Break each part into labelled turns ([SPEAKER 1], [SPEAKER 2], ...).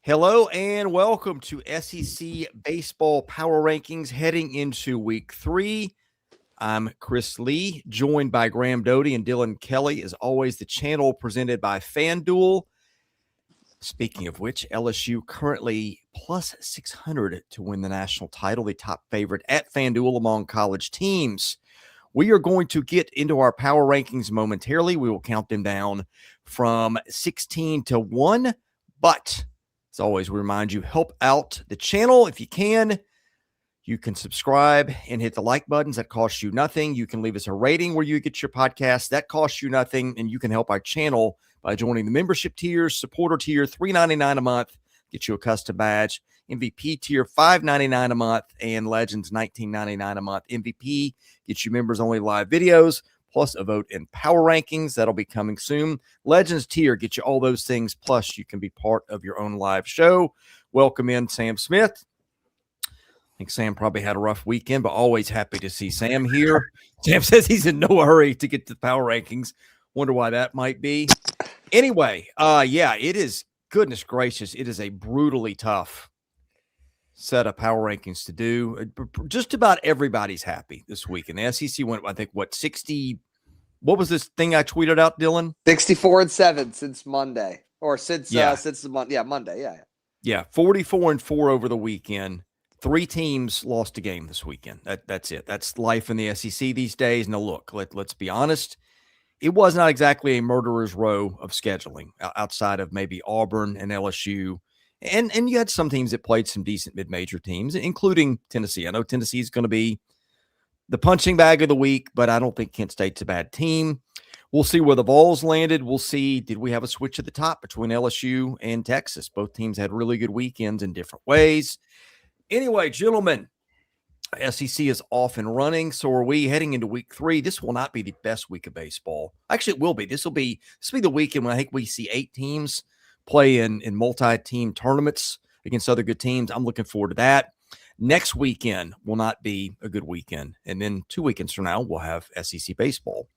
[SPEAKER 1] Hello and welcome to SEC Baseball Power Rankings heading into Week 3. I'm Chris Lee, joined by Graham Doty and Dylan Kelly. As always, the channel presented by FanDuel. Speaking of which, LSU currently plus 600 to win the national title, the top favorite at FanDuel among college teams. We are going to get into our power rankings momentarily. We will count them down from 16 to 1, but as always, we remind you, help out the channel if you can. You can subscribe and hit the like buttons. That costs you nothing. You can leave us a rating where you get your podcast. That costs you nothing. And you can help our channel by joining the membership tier, supporter tier, $3.99 a month, get you a custom badge. MVP tier, $5.99 a month, and Legends, $19.99 a month. MVP gets you members-only live videos, plus a vote in power rankings. That'll be coming soon. Legends tier gets you all those things, plus you can be part of your own live show. Welcome in Sam Smith. I think Sam probably had a rough weekend, but always happy to see Sam here. Sam says he's in no hurry to get to the power rankings. Wonder why that might be. Anyway, yeah, it is, goodness gracious, it is a brutally tough set of power rankings to do. Just about everybody's happy this week. And the SEC went, I think, 60? What was this thing I tweeted out, Dylan?
[SPEAKER 2] 64-7 since Monday, or since the Monday. Monday.
[SPEAKER 1] Yeah, 44-4 over the weekend. 3 teams lost a game this weekend. That's it. That's life in the SEC these days. Now, look, let's be honest. It was not exactly a murderer's row of scheduling outside of maybe Auburn and LSU. And you had some teams that played some decent mid-major teams, including Tennessee. I know Tennessee is going to be the punching bag of the week, but I don't think Kent State's a bad team. We'll see where the Vols landed. We'll see, did we have a switch at the top between LSU and Texas? Both teams had really good weekends in different ways. Anyway, gentlemen, SEC is off and running. So are we heading into Week 3. This will not be the best week of baseball. Actually, it will be. This will be the weekend when I think we see 8 teams play in multi-team tournaments against other good teams. I'm looking forward to that. Next weekend will not be a good weekend. And then 2 weekends from now, we'll have SEC baseball,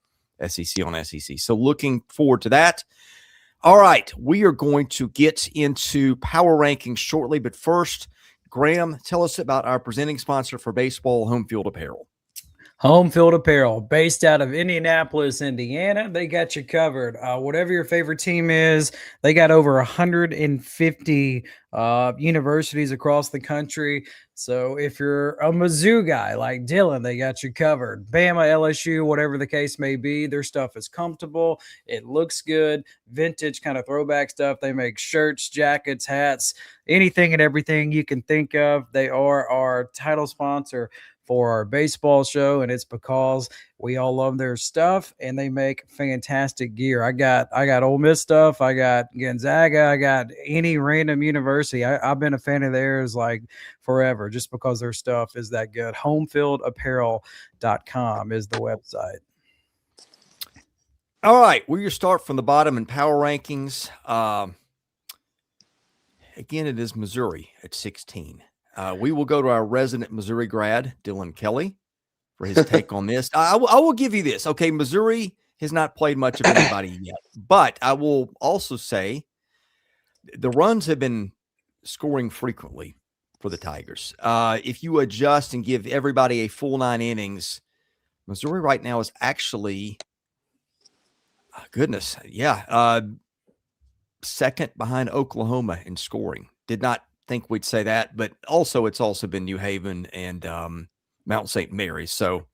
[SPEAKER 1] SEC on SEC. So looking forward to that. All right, we are going to get into power rankings shortly. But first, Graham, tell us about our presenting sponsor for baseball, HOMEFIELD Apparel.
[SPEAKER 3] HOMEFIELD Apparel, based out of Indianapolis, Indiana. They got you covered. Whatever your favorite team is, they got over 150 universities across the country. So if you're a Mizzou guy like Dylan, they got you covered. Bama, LSU, whatever the case may be, their stuff is comfortable. It looks good. Vintage kind of throwback stuff. They make shirts, jackets, hats, anything and everything you can think of. They are our title sponsor for our baseball show, and it's because we all love their stuff and they make fantastic gear. I got Ole Miss stuff, I got Gonzaga, I got any random university. I've been a fan of theirs like forever, just because their stuff is that good. HOMEFIELDapparel.com is the website.
[SPEAKER 1] All right, we're your start from the bottom in power rankings. Again, it is Missouri at 16. We will go to our resident Missouri grad, Dylan Kelly, for his take on this. I will give you this. Okay, Missouri has not played much of anybody yet, but I will also say the runs have been scoring frequently for the Tigers. If you adjust and give everybody a full 9 innings, Missouri right now is actually, second behind Oklahoma in scoring. Did not think we'd say that, but also it's also been New Haven and Mount St. Mary's. So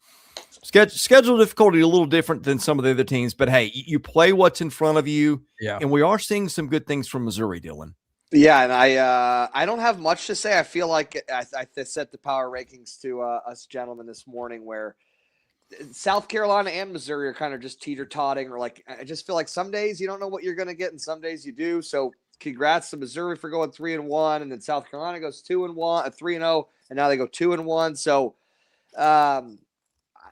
[SPEAKER 1] schedule difficulty a little different than some of the other teams, but hey, you play what's in front of you. Yeah. And we are seeing some good things from Missouri, Dylan.
[SPEAKER 2] Yeah, and I don't have much to say. I feel like I set the power rankings to us gentlemen this morning, where South Carolina and Missouri are kind of just teeter-totting, or like, I just feel like some days you don't know what you're going to get and some days you do. So congrats to Missouri for going 3-1, and then South Carolina goes 2-1, 3-0, and now they go 2-1. So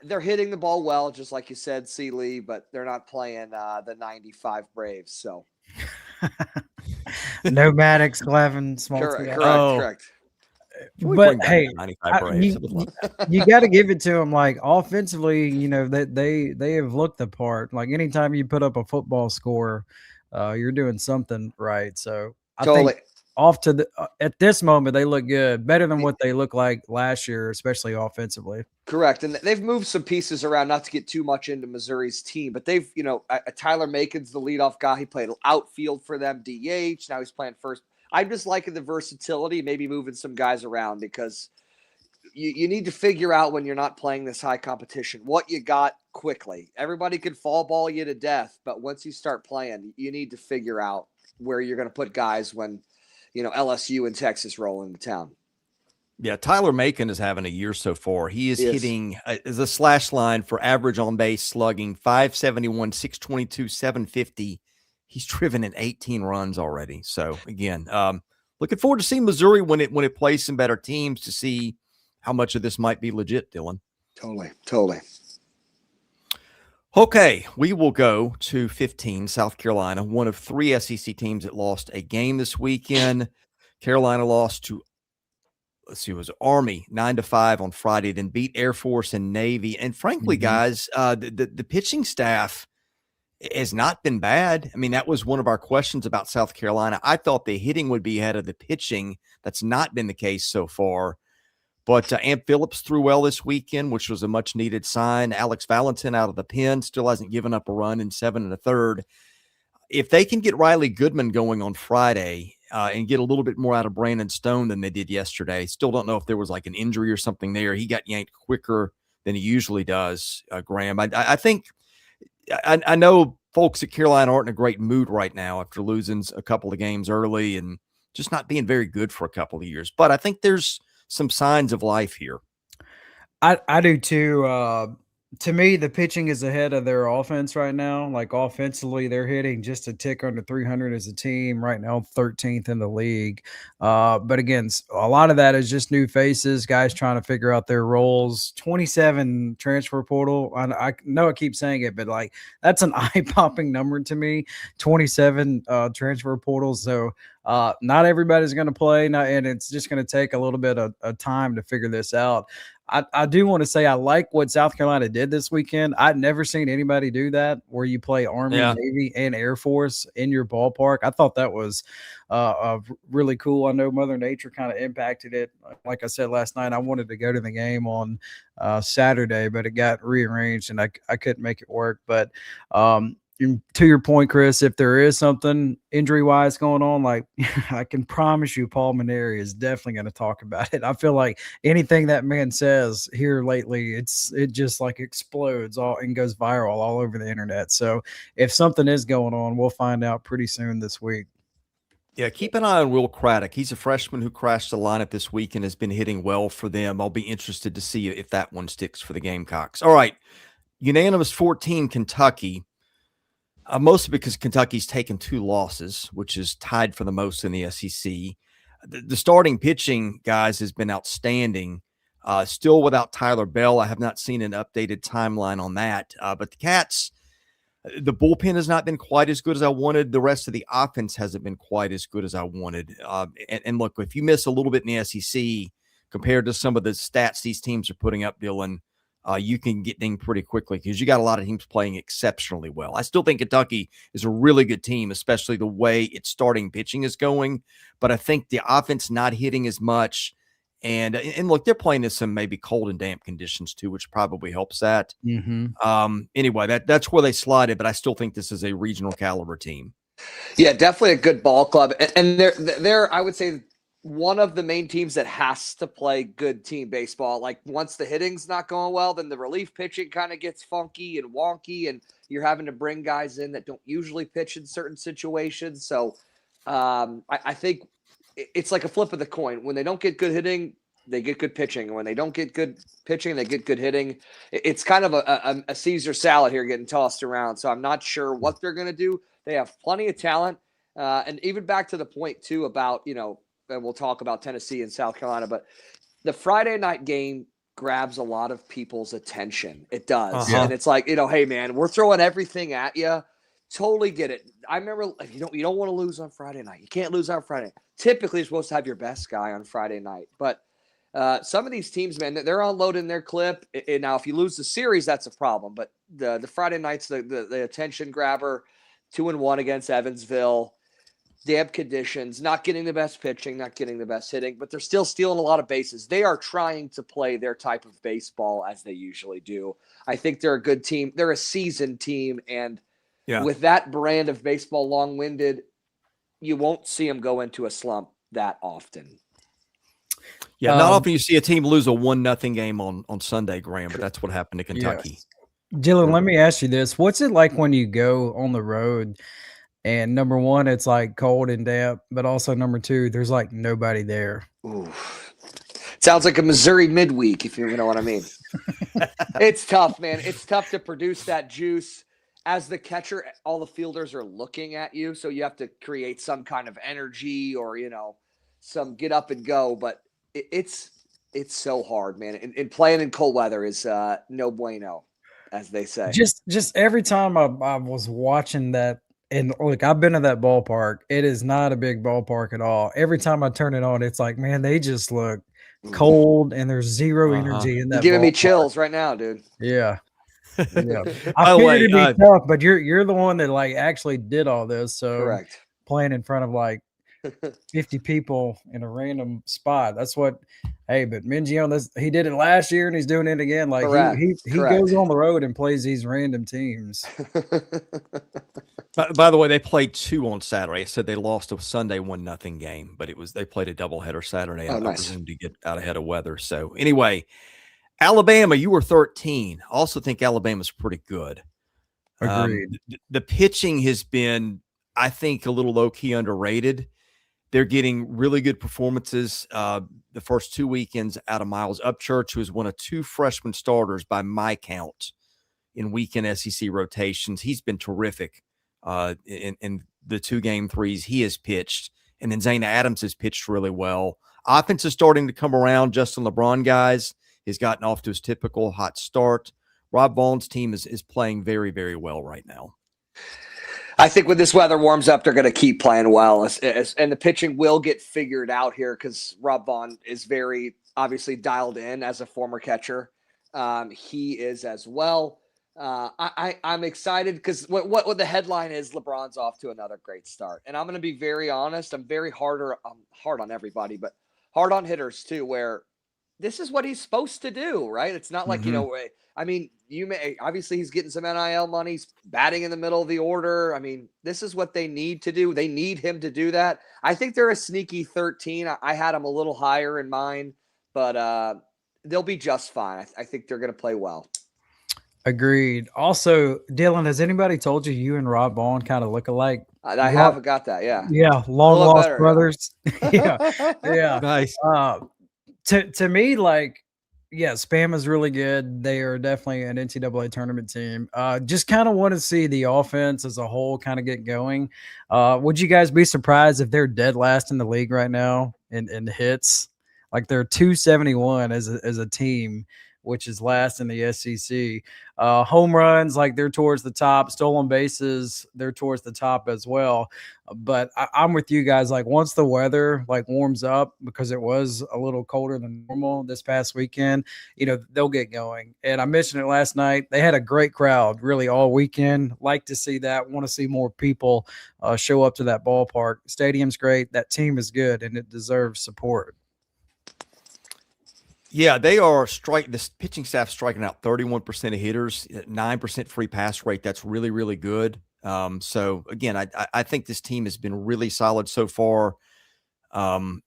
[SPEAKER 2] they're hitting the ball well, just like you said, C. Lee, but they're not playing the 95 Braves. So
[SPEAKER 3] no Maddox, Clevin, small.
[SPEAKER 2] Correct.
[SPEAKER 3] But hey, you got to give it to them. Like offensively, you know, that they have looked the part. Like anytime you put up a football score, you're doing something right. So I think off to the at this moment they look good, better than what they looked like last year, especially offensively.
[SPEAKER 2] Correct. And they've moved some pieces around, not to get too much into Missouri's team, but they've, Tyler Makin's the leadoff guy. He played outfield for them, DH. Now he's playing first. I'm just liking the versatility, maybe moving some guys around, because you need to figure out when you're not playing this high competition what you got quickly. Everybody can fall ball you to death, but once you start playing, you need to figure out where you're going to put guys when, LSU and Texas roll into town.
[SPEAKER 1] Yeah, Tyler Macon is having a year so far. He is hitting the slash line for average on base slugging 571, 622, 750. He's driven in 18 runs already. So again, looking forward to seeing Missouri when it plays some better teams to see how much of this might be legit, Dylan.
[SPEAKER 2] Totally.
[SPEAKER 1] Okay, we will go to 15, South Carolina, one of 3 SEC teams that lost a game this weekend. Carolina lost to, it was Army 9-5 on Friday, then beat Air Force and Navy. And frankly, guys, the pitching staff has not been bad. I mean, that was one of our questions about South Carolina. I thought the hitting would be ahead of the pitching. That's not been the case so far. But Amp Phillips threw well this weekend, which was a much-needed sign. Alex Valentin out of the pen still hasn't given up a run in 7 1/3. If they can get Riley Goodman going on Friday and get a little bit more out of Brandon Stone than they did yesterday, still don't know if there was like an injury or something there. He got yanked quicker than he usually does, Graham. I think I know folks at Carolina aren't in a great mood right now after losing a couple of games early and just not being very good for a couple of years. But I think there's some signs of life here.
[SPEAKER 3] I do too. To me, the pitching is ahead of their offense right now. Like offensively, they're hitting just a tick under 300 as a team right now, 13th in the league. But again, a lot of that is just new faces, guys trying to figure out their roles. 27 transfer portal. I know I keep saying it, but like that's an eye-popping number to me. 27 transfer portals. So not everybody's going to play, and it's just going to take a little bit of time to figure this out. I do want to say I like what South Carolina did this weekend. I'd never seen anybody do that, where you play Army, Navy, and Air Force in your ballpark. I thought that was really cool. I know Mother Nature kind of impacted it. Like I said last night, I wanted to go to the game on Saturday, but it got rearranged and I couldn't make it work. But to your point, Chris, if there is something injury-wise going on, like I can promise you Paul Maneri is definitely going to talk about it. I feel like anything that man says here lately, it just like explodes and goes viral all over the internet. So if something is going on, we'll find out pretty soon this week.
[SPEAKER 1] Yeah, keep an eye on Will Craddock. He's a freshman who crashed the lineup this week and has been hitting well for them. I'll be interested to see if that one sticks for the Gamecocks. All right, unanimous 14 Kentucky. Mostly because Kentucky's taken 2 losses, which is tied for the most in the SEC. The starting pitching, guys, has been outstanding. Still without Tyler Bell. I have not seen an updated timeline on that. But the Cats, the bullpen has not been quite as good as I wanted. The rest of the offense hasn't been quite as good as I wanted. And look, if you miss a little bit in the SEC compared to some of the stats these teams are putting up, Dylan, you can get dinged pretty quickly because you got a lot of teams playing exceptionally well. I still think Kentucky is a really good team, especially the way its starting pitching is going. But I think the offense not hitting as much. And look, they're playing in some maybe cold and damp conditions too, which probably helps that. Anyway, that's where they slided, but I still think this is a regional caliber team.
[SPEAKER 2] Yeah, definitely a good ball club. And they're I would say, one of the main teams that has to play good team baseball. Like once the hitting's not going well, then the relief pitching kind of gets funky and wonky, and you're having to bring guys in that don't usually pitch in certain situations. So I think it's like a flip of the coin. When they don't get good hitting, they get good pitching. And when they don't get good pitching, they get good hitting. It's kind of a Caesar salad here getting tossed around. So I'm not sure what they're going to do. They have plenty of talent. And even back to the point too about, and we'll talk about Tennessee and South Carolina, but the Friday night game grabs a lot of people's attention. It does. And it's like, hey man, we're throwing everything at you. Totally get it. I remember you don't want to lose on Friday night. You can't lose on Friday. Typically you're supposed to have your best guy on Friday night, but some of these teams, man, they're unloading their clip. And now if you lose the series, that's a problem. But the Friday night's the attention grabber. 2-1 against Evansville. damp conditions, not getting the best pitching, not getting the best hitting, but they're still stealing a lot of bases. They are trying to play their type of baseball as they usually do. I think they're a good team. They're a seasoned team, and with that brand of baseball, long-winded, you won't see them go into a slump that often.
[SPEAKER 1] Yeah, not often you see a team lose a 1-0 game on Sunday, Graham, but that's what happened to Kentucky.
[SPEAKER 3] Yes. Dylan, let me ask you this. What's it like when you go on the road and number one, it's like cold and damp, but also number two, there's like nobody there?
[SPEAKER 2] Ooh. Sounds like a Missouri midweek, if you know what I mean. It's tough, man. It's tough to produce that juice. As the catcher, all the fielders are looking at you, so you have to create some kind of energy or, some get up and go. But it's so hard, man. And playing in cold weather is no bueno, as they say.
[SPEAKER 3] Just every time I was watching that, and look, I've been to that ballpark. It is not a big ballpark at all. Every time I turn it on, it's like, man, they just look cold and there's zero energy in that.
[SPEAKER 2] You're giving me chills right now, dude.
[SPEAKER 3] Yeah. Yeah. I figured it'd be tough, but you're the one that like actually did all this. So
[SPEAKER 2] correct.
[SPEAKER 3] Playing in front of like 50 people in a random spot. That's what. Hey, but Mingione, he did it last year and he's doing it again. Like he goes on the road and plays these random teams.
[SPEAKER 1] By the way, they played 2 on Saturday. I said they lost a Sunday 1-0 game, but they played a doubleheader Saturday. I presume to get out ahead of weather. So anyway, Alabama, you were 13. Also think Alabama's pretty good.
[SPEAKER 3] Agreed.
[SPEAKER 1] The pitching has been, I think, a little low-key underrated. They're getting really good performances the first 2 weekends out of Miles Upchurch, who is one of 2 freshman starters by my count in weekend SEC rotations. He's been terrific in the 2 game threes he has pitched. And then Zane Adams has pitched really well. Offense is starting to come around. Justin LeBron, guys, has gotten off to his typical hot start. Rob Vaughn's team is playing very, very well right now.
[SPEAKER 2] I think when this weather warms up, they're going to keep playing well. And the pitching will get figured out here because Rob Vaughn is very obviously dialed in as a former catcher. He is as well. I'm excited because what the headline is, LeBron's off to another great start. And I'm going to be very honest. I'm very hard on everybody, but hard on hitters too, where this is what he's supposed to do, right? It's not like, obviously he's getting some NIL money. He's batting in the middle of the order. I mean, this is what they need to do. They need him to do that. I think they're a sneaky 13. I had them a little higher in mind, but they'll be just fine. I think they're going to play well.
[SPEAKER 3] Agreed. Also, Dylan, has anybody told you and Rob Vaughn kind of look alike?
[SPEAKER 2] I have got that. Yeah.
[SPEAKER 3] Yeah. Long lost brothers. Yeah. Yeah.
[SPEAKER 1] Nice.
[SPEAKER 3] To me, like, yeah, Spam is really good. They are definitely an NCAA tournament team. Just kind of want to see the offense as a whole kind of get going. Would you guys be surprised if they're dead last in the league right now in hits? Like they're 271 as a team, which is last in the SEC. Home runs, like they're towards the top. Stolen bases, they're towards the top as well. But I'm with you guys. Like once the weather like warms up, because it was a little colder than normal this past weekend, they'll get going. And I mentioned it last night. They had a great crowd really all weekend. Like to see that. Want to see more people show up to that ballpark. Stadium's great. That team is good, and it deserves support.
[SPEAKER 1] Yeah, they are this pitching staff striking out 31% of hitters, 9% free pass rate. That's really, really good. So again, I think this team has been really solid so far. Going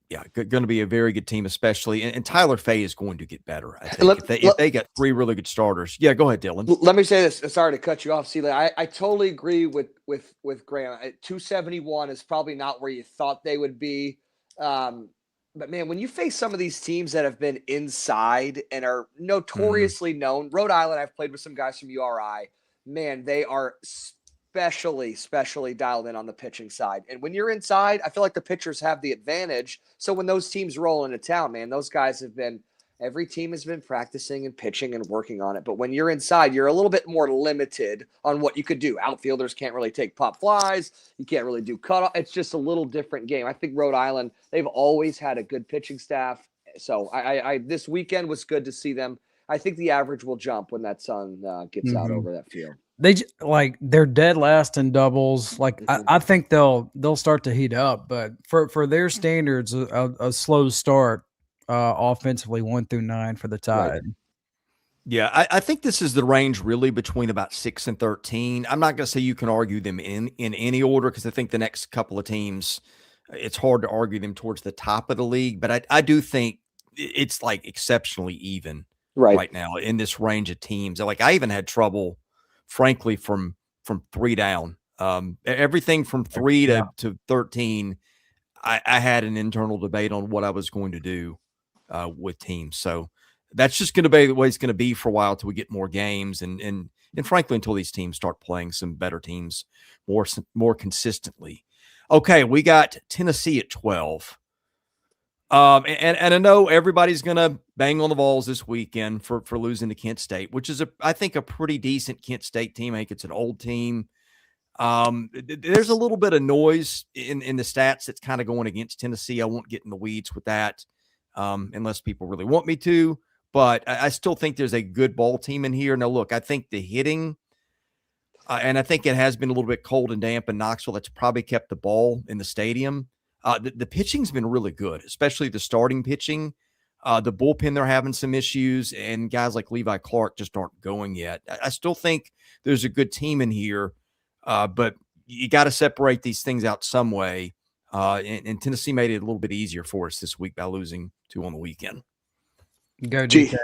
[SPEAKER 1] to be a very good team, especially. And Tyler Fay is going to get better. I think if they got 3 really good starters. Yeah, go ahead, Dylan.
[SPEAKER 2] Let me say this. Sorry to cut you off, Celia. I totally agree with Graham. 271 is probably not where you thought they would be. But, man, when you face some of these teams that have been inside and are notoriously known, Rhode Island, I've played with some guys from URI. Man, they are especially dialed in on the pitching side. And when you're inside, I feel like the pitchers have the advantage. So when those teams roll into town, man, those guys every team has been practicing and pitching and working on it. But when you're inside, you're a little bit more limited on what you could do. Outfielders can't really take pop flies. You can't really do cutoff. It's just a little different game. I think Rhode Island, they've always had a good pitching staff. So I this weekend was good to see them. I think the average will jump when that sun gets out over that field.
[SPEAKER 3] they're dead last in doubles. Like I think they'll start to heat up, but for their standards, a slow start offensively 1 through 9 for the Tide.
[SPEAKER 2] Right.
[SPEAKER 1] Yeah, I think this is the range really between about 6 and 13. I'm not going to say you can argue them in any order because I think the next couple of teams, it's hard to argue them towards the top of the league. But I do think it's like exceptionally even right now in this range of teams. Like I even had trouble, frankly, from 3 down. Everything from 3 to 13, I had an internal debate on what I was going to do with teams. So that's just going to be the way it's going to be for a while till we get more games and frankly until these teams start playing some better teams more consistently. Okay, we got Tennessee at 12. And I know everybody's going to bang on the Vols this weekend for losing to Kent State, which is I think a pretty decent Kent State team. I think it's an old team. There's a little bit of noise in the stats that's kind of going against Tennessee. I won't get in the weeds with that unless people really want me to. But I still think there's a good ball team in here. Now, look, I think the hitting, and I think it has been a little bit cold and damp in Knoxville. That's probably kept the ball in the stadium. The pitching's been really good, especially the starting pitching. The bullpen, they're having some issues, and guys like Levi Clark just aren't going yet. I still think there's a good team in here, but you got to separate these things out some way. And Tennessee made it a little bit easier for us this week by losing 2 on the weekend.
[SPEAKER 3] Go, DJ.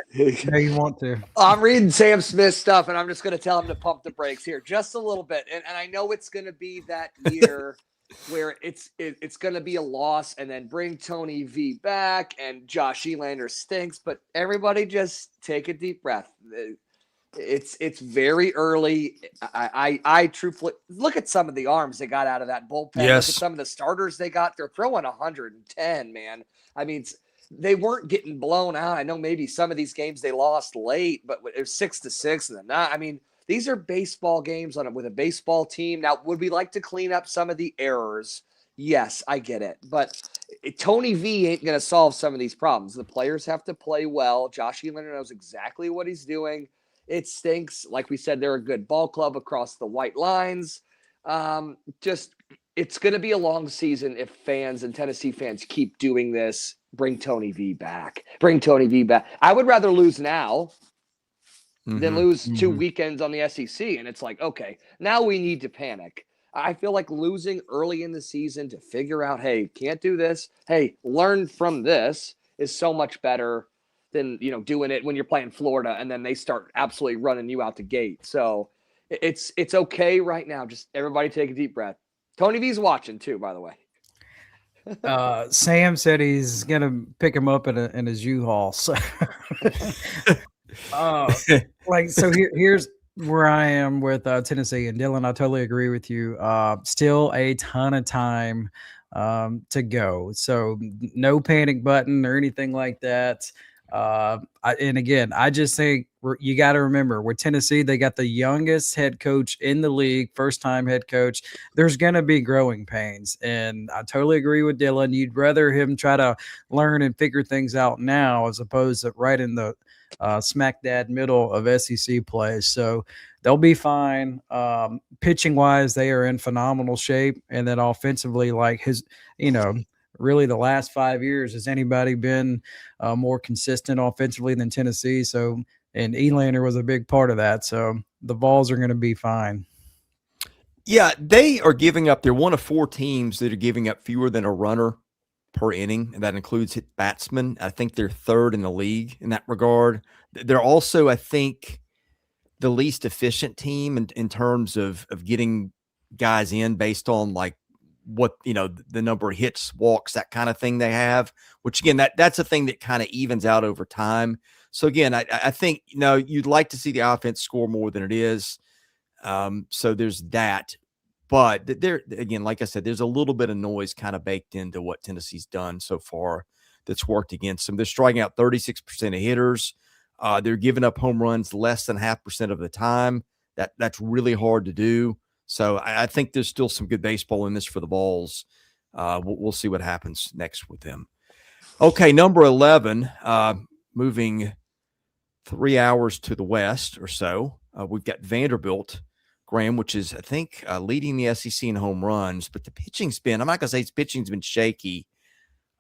[SPEAKER 3] No, you want to.
[SPEAKER 2] I'm reading Sam Smith stuff, and I'm just going to tell him to pump the brakes here just a little bit. And I know it's going to be that year where it's going to be a loss and then bring Tony V back and Josh Elander stinks. But everybody just take a deep breath. It's very early. I truthfully look at some of the arms they got out of that bullpen.
[SPEAKER 1] Yes.
[SPEAKER 2] Look at some of the starters they got. They're throwing 110, man. I mean, they weren't getting blown out. I know maybe some of these games they lost late, but it was 6-6 and then not. I mean, these are baseball games with a baseball team. Now, would we like to clean up some of the errors? Yes, I get it. But Tony V ain't going to solve some of these problems. The players have to play well. Josh Elander knows exactly what he's doing. It stinks. Like we said, they're a good ball club across the white lines. It's going to be a long season if fans and Tennessee fans keep doing this. Bring Tony V back. I would rather lose now than lose 2 weekends on the SEC. And it's like, okay, now we need to panic. I feel like losing early in the season to figure out, hey, can't do this. Hey, learn from this is so much better than, doing it when you're playing Florida and then they start absolutely running you out the gate. So it's okay right now. Just everybody take a deep breath. Tony V's watching too, by the way.
[SPEAKER 3] Sam said he's gonna pick him up in his U-Haul. So, here's where I am with Tennessee and Dylan. I totally agree with you. Still a ton of time to go, so no panic button or anything like that. I just think you got to remember with Tennessee, they got the youngest head coach in the league, first-time head coach. There's going to be growing pains, and I totally agree with Dylan. You'd rather him try to learn and figure things out now as opposed to right in the smack dab middle of SEC play. So they'll be fine. Pitching-wise, they are in phenomenal shape, and then offensively, really the last 5 years, has anybody been more consistent offensively than Tennessee? So, and Elander was a big part of that. So the Vols are going to be fine.
[SPEAKER 1] Yeah, they are giving up. They're one of 4 teams that are giving up fewer than a runner per inning, and that includes hit batsmen. I think they're 3rd in the league in that regard. They're also, I think, the least efficient team in terms of getting guys in based on like what the number of hits, walks, that kind of thing they have, which again that's a thing that kind of evens out over time. So again, I think you'd like to see the offense score more than it is. So there's that, but there again, like I said, there's a little bit of noise kind of baked into what Tennessee's done so far that's worked against them. They're striking out 36% of hitters. They're giving up home runs less than 0.5% of the time. That's really hard to do. So I think there's still some good baseball in this for the Vols. We'll see what happens next with them. Okay, number 11, moving 3 hours to the west or so, we've got Vanderbilt Graham, which is, I think, leading the SEC in home runs. But the pitching's been, I'm not going to say its pitching's been shaky,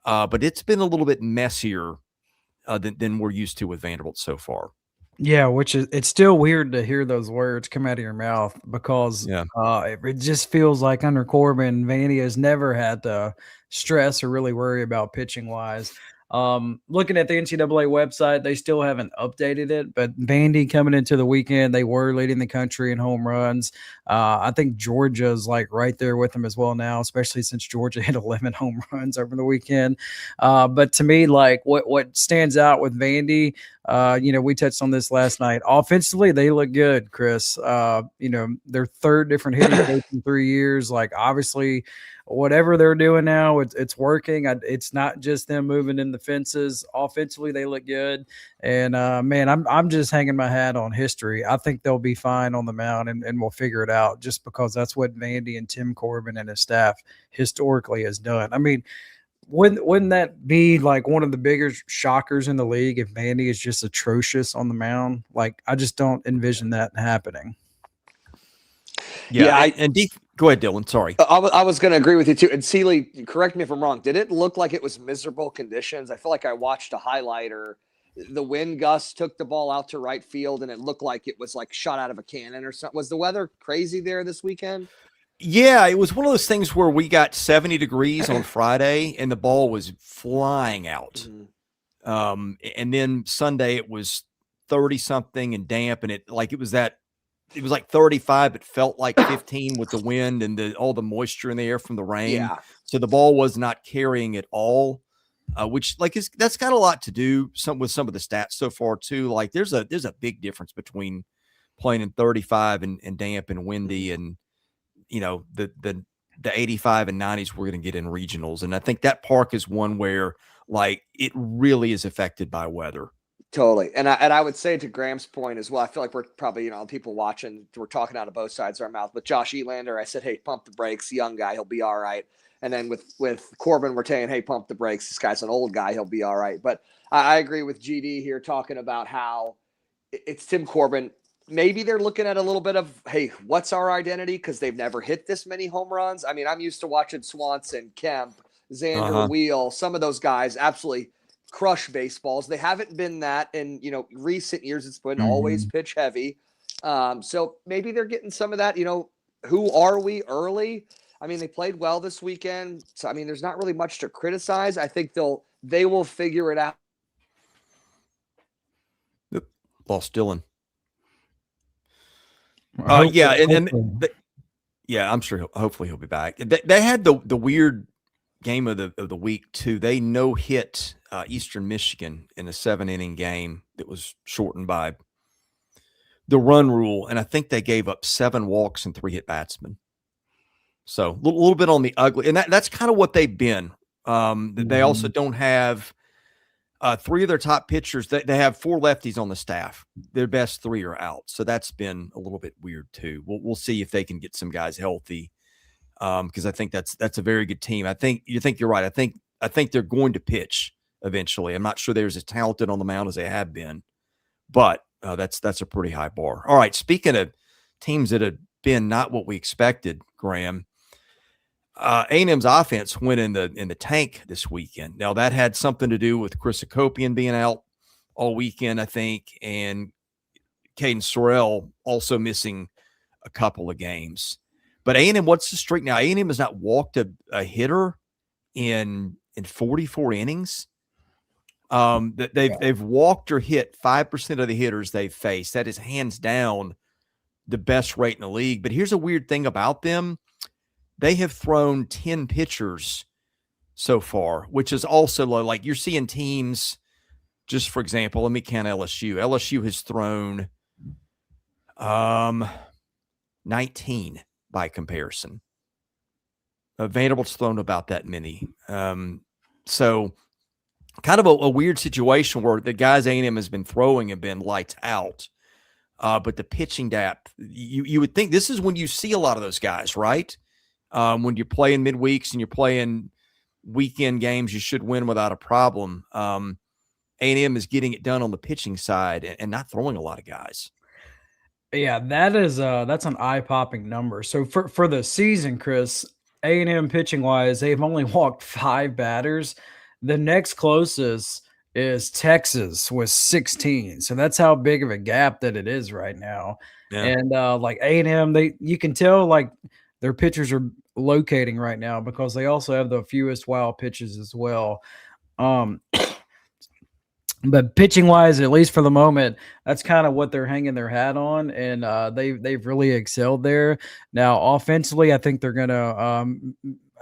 [SPEAKER 1] but it's been a little bit messier than we're used to with Vanderbilt so far.
[SPEAKER 3] Yeah, which is it's still weird to hear those words come out of your mouth because it just feels like under Corbin, Vandy has never had to stress or really worry about pitching wise. Looking at the NCAA website, they still haven't updated it, but Vandy coming into the weekend, they were leading the country in home runs. I think Georgia's like right there with them as well now, especially since Georgia hit 11 home runs over the weekend. But to me, like what stands out with Vandy, we touched on this last night. Offensively, they look good, Chris. Their third different hitting coach in 3 years. Like obviously, whatever they're doing now, it's working. It's not just them moving in the fences. Offensively, they look good. And man, I'm just hanging my hat on history. I think they'll be fine on the mound, and we'll figure it out. Just because that's what Vandy and Tim Corbin and his staff historically has done. I mean, wouldn't that be like one of the bigger shockers in the league if Vandy is just atrocious on the mound? Like, I just don't envision that happening.
[SPEAKER 1] Go ahead, Dylan. Sorry.
[SPEAKER 2] I was going to agree with you too. And Seeley, correct me if I'm wrong. Did it look like it was miserable conditions? I feel like I watched a highlight or the wind gust took the ball out to right field and it looked like it was like shot out of a cannon or something. Was the weather crazy there this weekend?
[SPEAKER 1] Yeah, it was one of those things where we got 70 degrees on Friday and the ball was flying out. Mm-hmm. And then Sunday it was 30 something and damp, and it was like 35, but felt like 15 with the wind and all the moisture in the air from the rain.
[SPEAKER 2] Yeah.
[SPEAKER 1] So the ball was not carrying at all, which that's got a lot to do with some of the stats so far too. Like there's a big difference between playing in 35 and damp and windy and the 85 and 90s we're going to get in regionals. And I think that park is one where like it really is affected by weather.
[SPEAKER 2] Totally. And I would say to Graham's point as well, I feel like we're probably, people watching, we're talking out of both sides of our mouth. With Josh Elander, I said, hey, pump the brakes, young guy, he'll be all right. And then with Corbin, we're saying, hey, pump the brakes. This guy's an old guy, he'll be all right. But I agree with GD here talking about how it's Tim Corbin. Maybe they're looking at a little bit of, hey, what's our identity? Because they've never hit this many home runs. I mean, I'm used to watching Swanson, Kemp, Xander, Wheel, some of those guys absolutely crush baseballs. They haven't been that in, recent years. It's been always pitch heavy. So maybe they're getting some of that, who are we early? I mean, they played well this weekend. So, I mean, there's not really much to criticize. I think they will figure it out.
[SPEAKER 1] Yep. Lost Dylan. I'm sure hopefully he'll be back. They had the weird game of the week too. They no hit Eastern Michigan in a 7-inning game that was shortened by the run rule, and I think they gave up 7 walks and 3 hit batsmen. So a little bit on the ugly, and that's kind of what they've been. They also don't have 3 of their top pitchers. They have 4 lefties on the staff. Their best 3 are out. So that's been a little bit weird too. We'll see if they can get some guys healthy. Because I think that's a very good team. I think you're right. I think they're going to pitch eventually. I'm not sure they're as talented on the mound as they have been, but that's a pretty high bar. All right. Speaking of teams that have been not what we expected, Graham, A&M's offense went in the tank this weekend. Now that had something to do with Chris Akopian being out all weekend, I think, and Caden Sorrell also missing a couple of games. But A&M, what's the streak now? A&M has not walked a hitter in 44 innings. They've walked or hit 5% of the hitters they've faced. That is hands down the best rate in the league. But here's a weird thing about them. They have thrown 10 pitchers so far, which is also low. Like you're seeing teams, just for example, let me count LSU. LSU has thrown 19 by comparison. Vanderbilt's thrown about that many. So kind of a weird situation where the guys A&M has been throwing have been lights out. But the pitching depth, you would think this is when you see a lot of those guys, right? When you're playing midweeks and you're playing weekend games, you should win without a problem. A&M is getting it done on the pitching side and not throwing a lot of guys.
[SPEAKER 3] Yeah, that's an eye-popping number. So for the season, Chris, A&M pitching wise, they've only walked 5 batters. The next closest is Texas with 16. So that's how big of a gap that it is right now.
[SPEAKER 1] Yeah.
[SPEAKER 3] And like A&M, you can tell like their pitchers are locating right now because they also have the fewest wild pitches as well. Um, but pitching wise, at least for the moment, that's kind of what they're hanging their hat on, and they've really excelled there. Now, offensively, I think they're gonna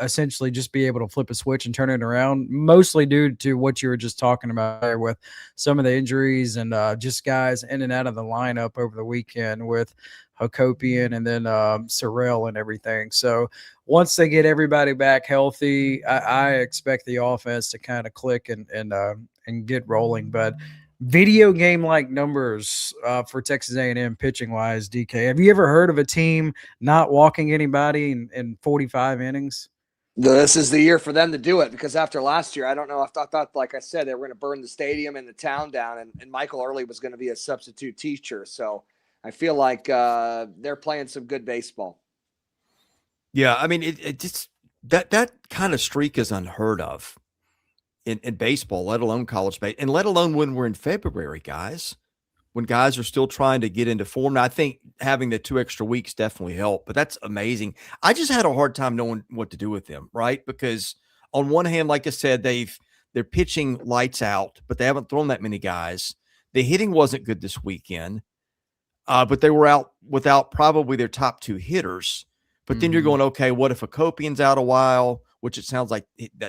[SPEAKER 3] essentially just be able to flip a switch and turn it around, mostly due to what you were just talking about there with some of the injuries and just guys in and out of the lineup over the weekend with Hakopian and then Sorrell and everything. So once they get everybody back healthy, I expect the offense to kind of click and get rolling. But video game like numbers for Texas A&M pitching wise, DK. Have you ever heard of a team not walking anybody in 45 innings?
[SPEAKER 2] This is the year for them to do it because after last year, I don't know. I thought, like I said, they were going to burn the stadium and the town down, and Michael Early was going to be a substitute teacher. So I feel like they're playing some good baseball.
[SPEAKER 1] Yeah, I mean, it just that kind of streak is unheard of in baseball, let alone college baseball, and let alone when we're in February, guys. When guys are still trying to get into form. Now, I think having the 2 extra weeks definitely helped, but that's amazing. I just had a hard time knowing what to do with them, right? Because on one hand, like I said, they're pitching lights out, but they haven't thrown that many guys. The hitting wasn't good this weekend, but they were out without probably their top 2 hitters. But then you're going, okay, what if Hakopian's out a while, which it sounds like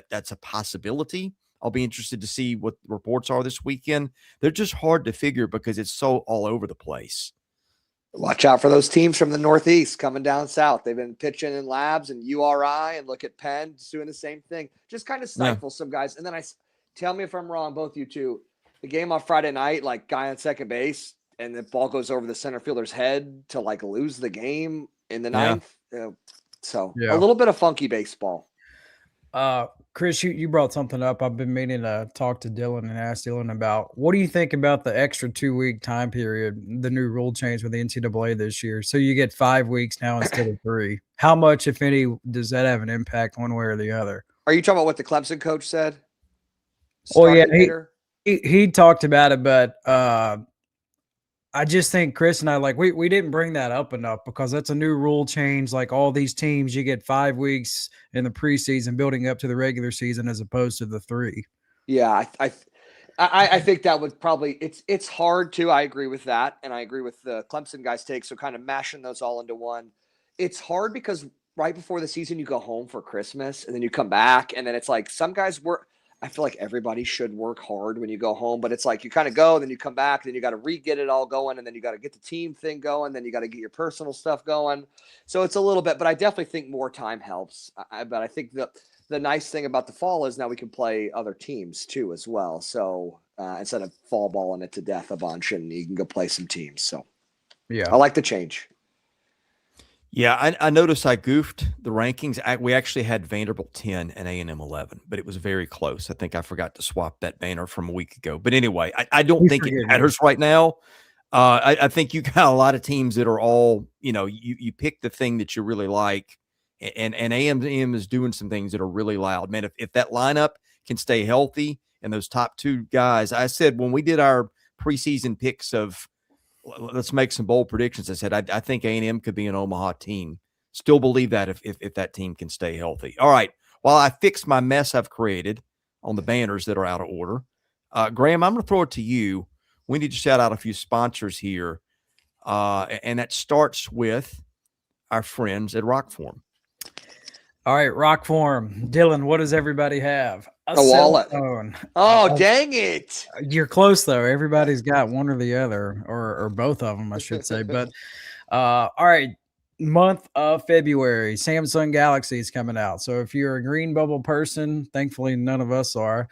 [SPEAKER 1] that's a possibility. I'll be interested to see what the reports are this weekend. They're just hard to figure because it's so all over the place.
[SPEAKER 2] Watch out for those teams from the Northeast coming down south. They've been pitching in labs and URI, and look at Penn just doing the same thing. Just kind of stifle some guys. And then tell me if I'm wrong, both you two. The game on Friday night, like guy on second base, and the ball goes over the center fielder's head to like lose the game in the ninth. So a little bit of funky baseball.
[SPEAKER 3] Chris, you brought something up. I've been meaning to talk to Dylan and ask Dylan about. What do you think about the extra 2-week time period, the new rule change with the NCAA this year? So you get 5 weeks now instead of 3. How much, if any, does that have an impact one way or the other?
[SPEAKER 2] Are you talking about what the Clemson coach said?
[SPEAKER 3] Oh, yeah, he talked about it, but I just think Chris and I, like, we didn't bring that up enough because that's a new rule change. Like all these teams, you get 5 weeks in the preseason building up to the regular season as opposed to the 3.
[SPEAKER 2] Yeah, I think that would probably it's hard to. I agree with that, and I agree with the Clemson guys' take. So kind of mashing those all into one. It's hard because right before the season you go home for Christmas and then you come back, and then it's like some guys work. I feel like everybody should work hard when you go home, but it's like you kind of go, then you come back, then you got to re-get it all going, and then you got to get the team thing going, then you got to get your personal stuff going. So it's a little bit, but I definitely think more time helps. But I think the nice thing about the fall is now we can play other teams too as well. So instead of fall balling it to death a bunch, and you can go play some teams. So yeah, I like the change.
[SPEAKER 1] Yeah, I noticed I goofed the rankings. We actually had Vanderbilt 10 and A&M 11, but it was very close. I think I forgot to swap that banner from a week ago. But anyway, I don't think it matters right now. I think you got a lot of teams that are all, you pick the thing that you really like, and A&M is doing some things that are really loud. Man, if that lineup can stay healthy and those top 2 guys, I said when we did our preseason picks of, let's make some bold predictions. I said, I think A&M could be an Omaha team. Still believe that if that team can stay healthy. All right. While I fix my mess I've created on the banners that are out of order, Graham, I'm going to throw it to you. We need to shout out a few sponsors here. And that starts with our friends at ROKFORM.
[SPEAKER 3] All right, ROKFORM. Dylan, what does everybody have?
[SPEAKER 2] A wallet.
[SPEAKER 3] Phone.
[SPEAKER 2] Oh, dang it.
[SPEAKER 3] You're close, though. Everybody's got one or the other, or both of them, I should say. But all right, month of February, Samsung Galaxy is coming out. So if you're a green bubble person, thankfully none of us are,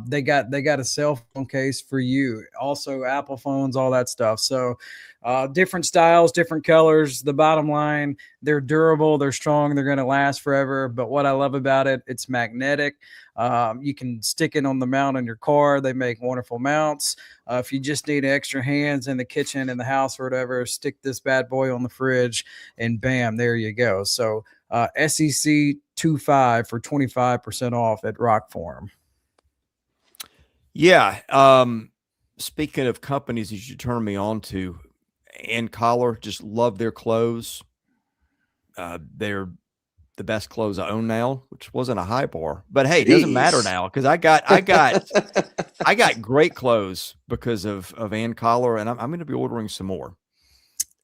[SPEAKER 3] they got a cell phone case for you. Also Apple phones, all that stuff. So different styles, different colors. The bottom line, they're durable, they're strong, they're going to last forever. But what I love about it, it's magnetic. You can stick it on the mount in your car. They make wonderful mounts. If you just need extra hands in the kitchen, in the house, or whatever, stick this bad boy on the fridge, and bam, there you go. So SEC 25 for 25% off at ROKFORM.
[SPEAKER 1] Yeah. Speaking of companies that you turn me on to, and Collar, just love their clothes. They're the best clothes I own now, which wasn't a high bar, but hey, it doesn't matter now because I got great clothes because of Ann Collar, and I'm going to be ordering some more.